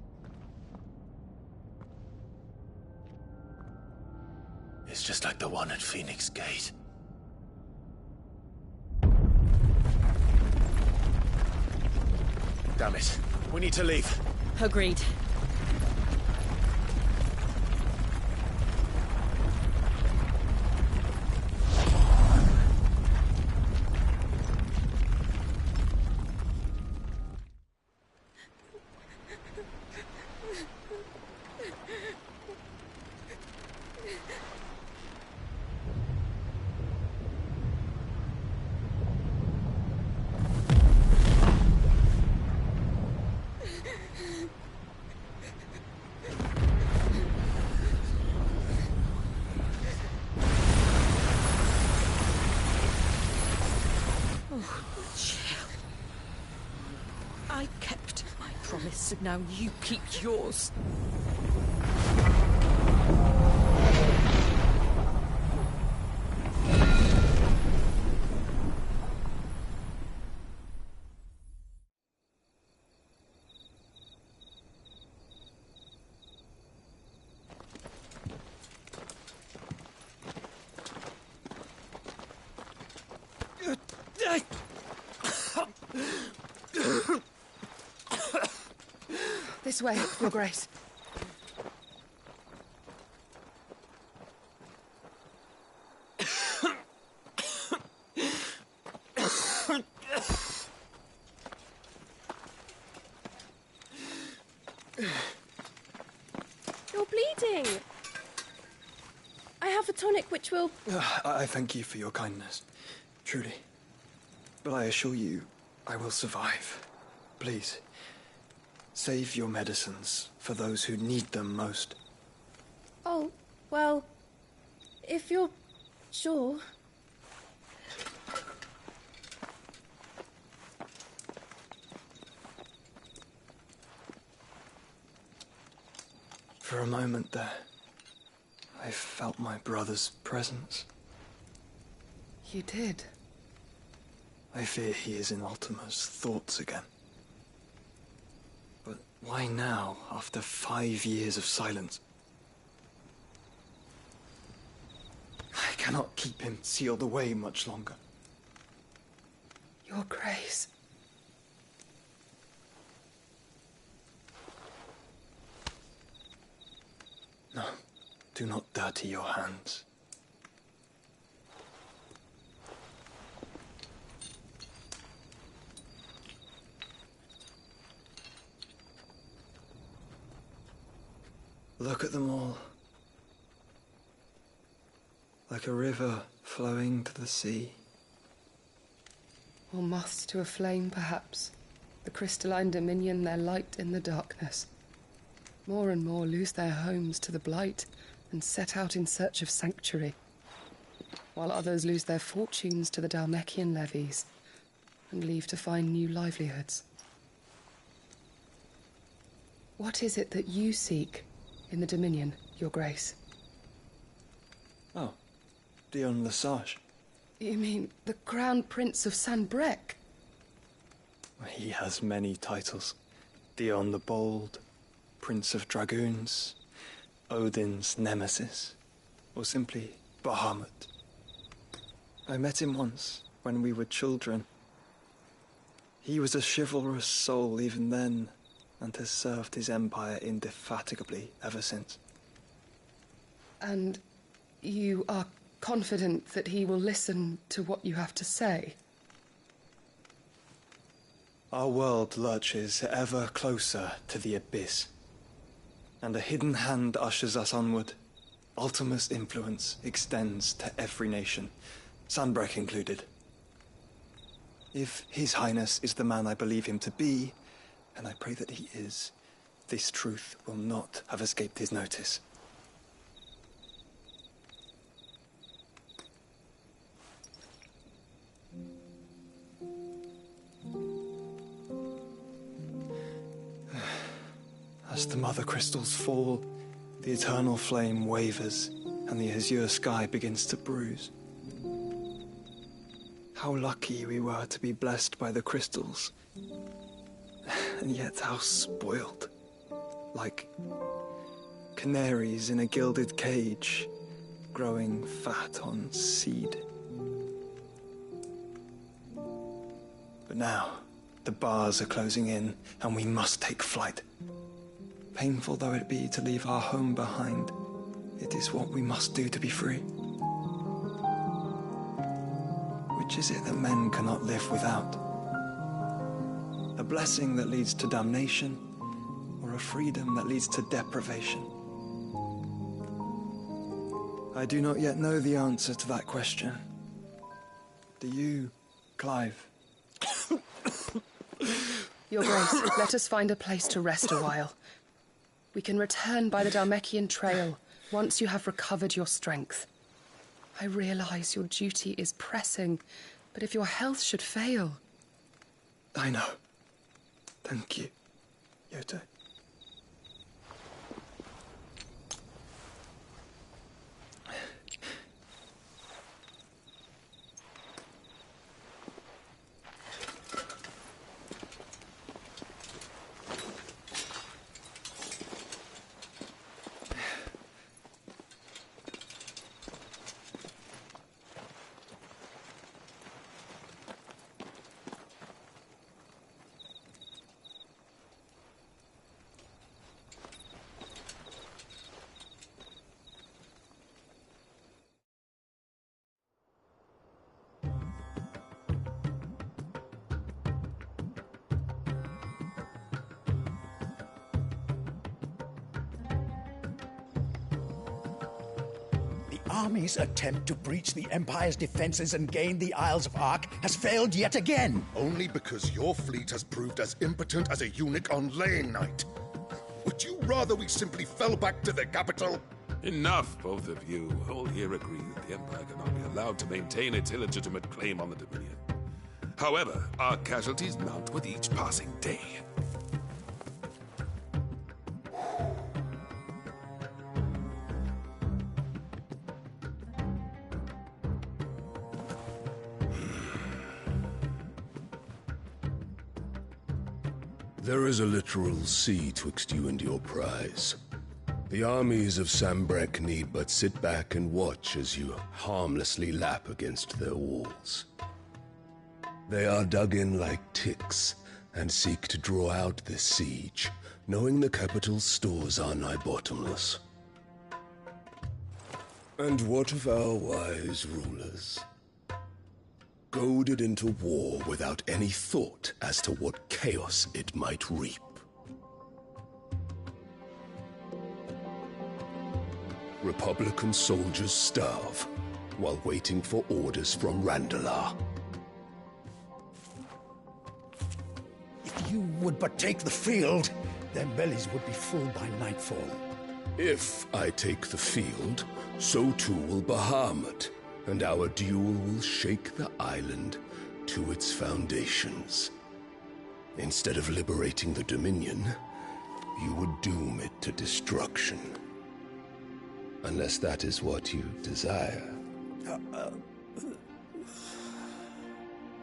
It's just like the one at Phoenix Gate. Damn it. We need to leave. Agreed. I kept my promise, and now you keep yours. This way, Your Grace. You're bleeding. I have a tonic which will... I thank you for your kindness, truly. But I assure you, I will survive. Please, save your medicines for those who need them most. Oh, well, if you're sure... For a moment there, I felt my brother's presence. You did? I fear he is in Ultima's thoughts again. But why now, after 5 years of silence? I cannot keep him sealed away much longer. Your Grace. No, do not dirty your hands. Look at them all. Like a river flowing to the sea. Or moths to a flame, perhaps. The crystalline dominion, their light in the darkness. More and more lose their homes to the blight and set out in search of sanctuary, while others lose their fortunes to the Dhalmekian levies and leave to find new livelihoods. What is it that you seek in the Dominion, Your Grace? Oh, Dion Lesage. You mean the Crown Prince of Sanbreque? He has many titles. Dion the Bold, Prince of Dragoons, Odin's Nemesis, or simply Bahamut. I met him once, when we were children. He was a chivalrous soul even then, and has served his empire indefatigably ever since. And you are confident that he will listen to what you have to say? Our world lurches ever closer to the abyss, and a hidden hand ushers us onward. Ultima's influence extends to every nation, Sanbreque included. If His Highness is the man I believe him to be, and I pray that he is, this truth will not have escaped his notice. As the mother crystals fall, the eternal flame wavers, and the azure sky begins to bruise. How lucky we were to be blessed by the crystals, and yet how spoiled. Like canaries in a gilded cage, growing fat on seed. But now, the bars are closing in, and we must take flight. Painful though it be to leave our home behind, it is what we must do to be free. Which is it that men cannot live without? A blessing that leads to damnation, or a freedom that leads to deprivation? I do not yet know the answer to that question. Do you, Clive? Your Grace, let us find a place to rest a while. We can return by the Dhalmekian trail once you have recovered your strength. I realize your duty is pressing, but if your health should fail... I know. Thank you, Yoto. army's attempt to breach the Empire's defenses and gain the Isles of Ark has failed yet again. Only because your fleet has proved as impotent as a eunuch on laying night. Would you rather we simply fell back to the capital? Enough, both of you. All here agree that the Empire cannot be allowed to maintain its illegitimate claim on the Dominion. However, our casualties mount with each passing day. There is a literal sea twixt you and your prize. The armies of Sanbreque need but sit back and watch as you harmlessly lap against their walls. They are dug in like ticks and seek to draw out this siege, knowing the capital's stores are nigh bottomless. And what of our wise rulers? Goaded into war without any thought as to what chaos it might reap. Republican soldiers starve while waiting for orders from Randalar. If you would but take the field, their bellies would be full by nightfall. If I take the field, so too will Bahamut, and our duel will shake the island to its foundations. Instead of liberating the Dominion, you would doom it to destruction. Unless that is what you desire.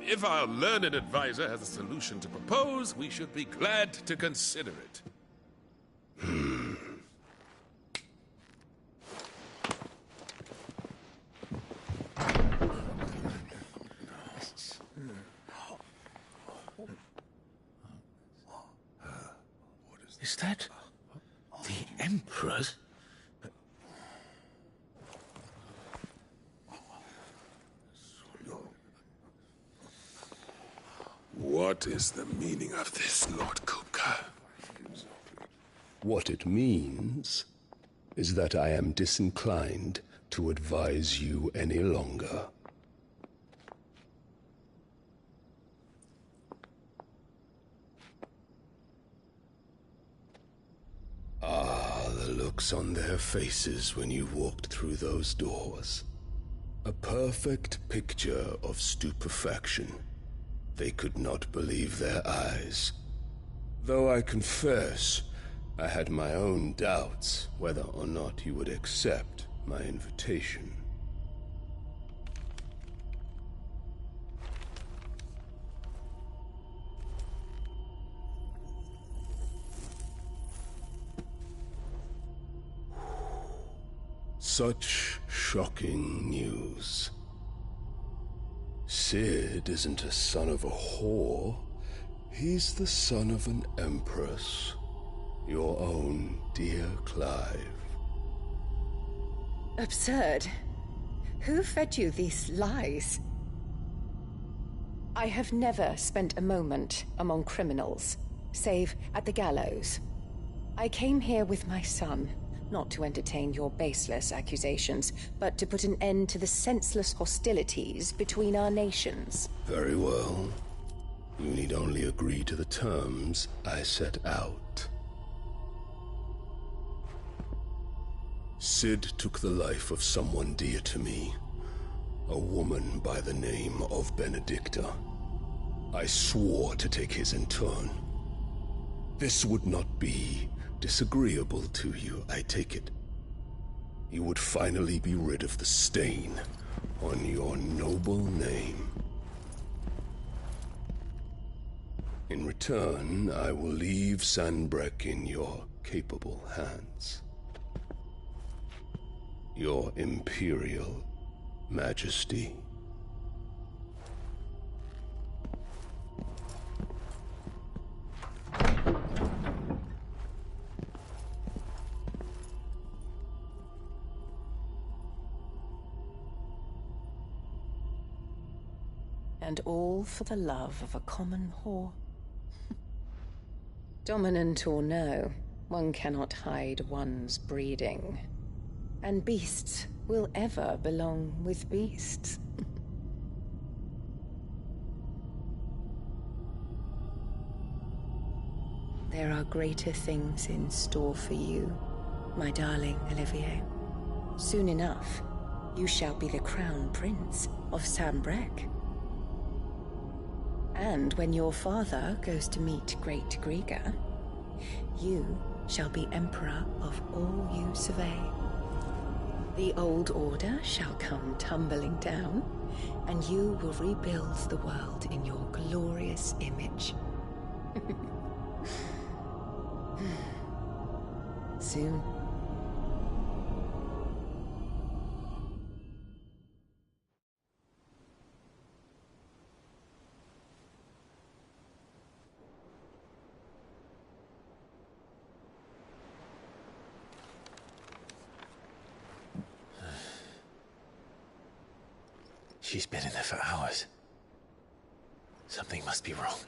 If our learned advisor has a solution to propose, we should be glad to consider it. Is that the Emperor's? What is the meaning of this, Lord Kupka? What it means is that I am disinclined to advise you any longer. Ah, the looks on their faces when you walked through those doors. A perfect picture of stupefaction. They could not believe their eyes. Though I confess, I had my own doubts whether or not you would accept my invitation. Such shocking news. Cid isn't a son of a whore. He's the son of an empress. Your own dear Clive. Absurd. Who fed you these lies? I have never spent a moment among criminals, save at the gallows. I came here with my son, not to entertain your baseless accusations, but to put an end to the senseless hostilities between our nations. Very well. You need only agree to the terms I set out. Cid took the life of someone dear to me, a woman by the name of Benedicta. I swore to take his in turn. This would not be disagreeable to you, I take it. You would finally be rid of the stain on your noble name. In return, I will leave Sanbreque in your capable hands. Your Imperial Majesty. And all for the love of a common whore. Dominant or no, one cannot hide one's breeding. And beasts will ever belong with beasts. There are greater things in store for you, my darling Olivier. Soon enough, you shall be the crown prince of Sanbreque. And when your father goes to meet Great Griga, you shall be emperor of all you survey. The old order shall come tumbling down, and you will rebuild the world in your glorious image. Soon. She's been in there for hours. Something must be wrong.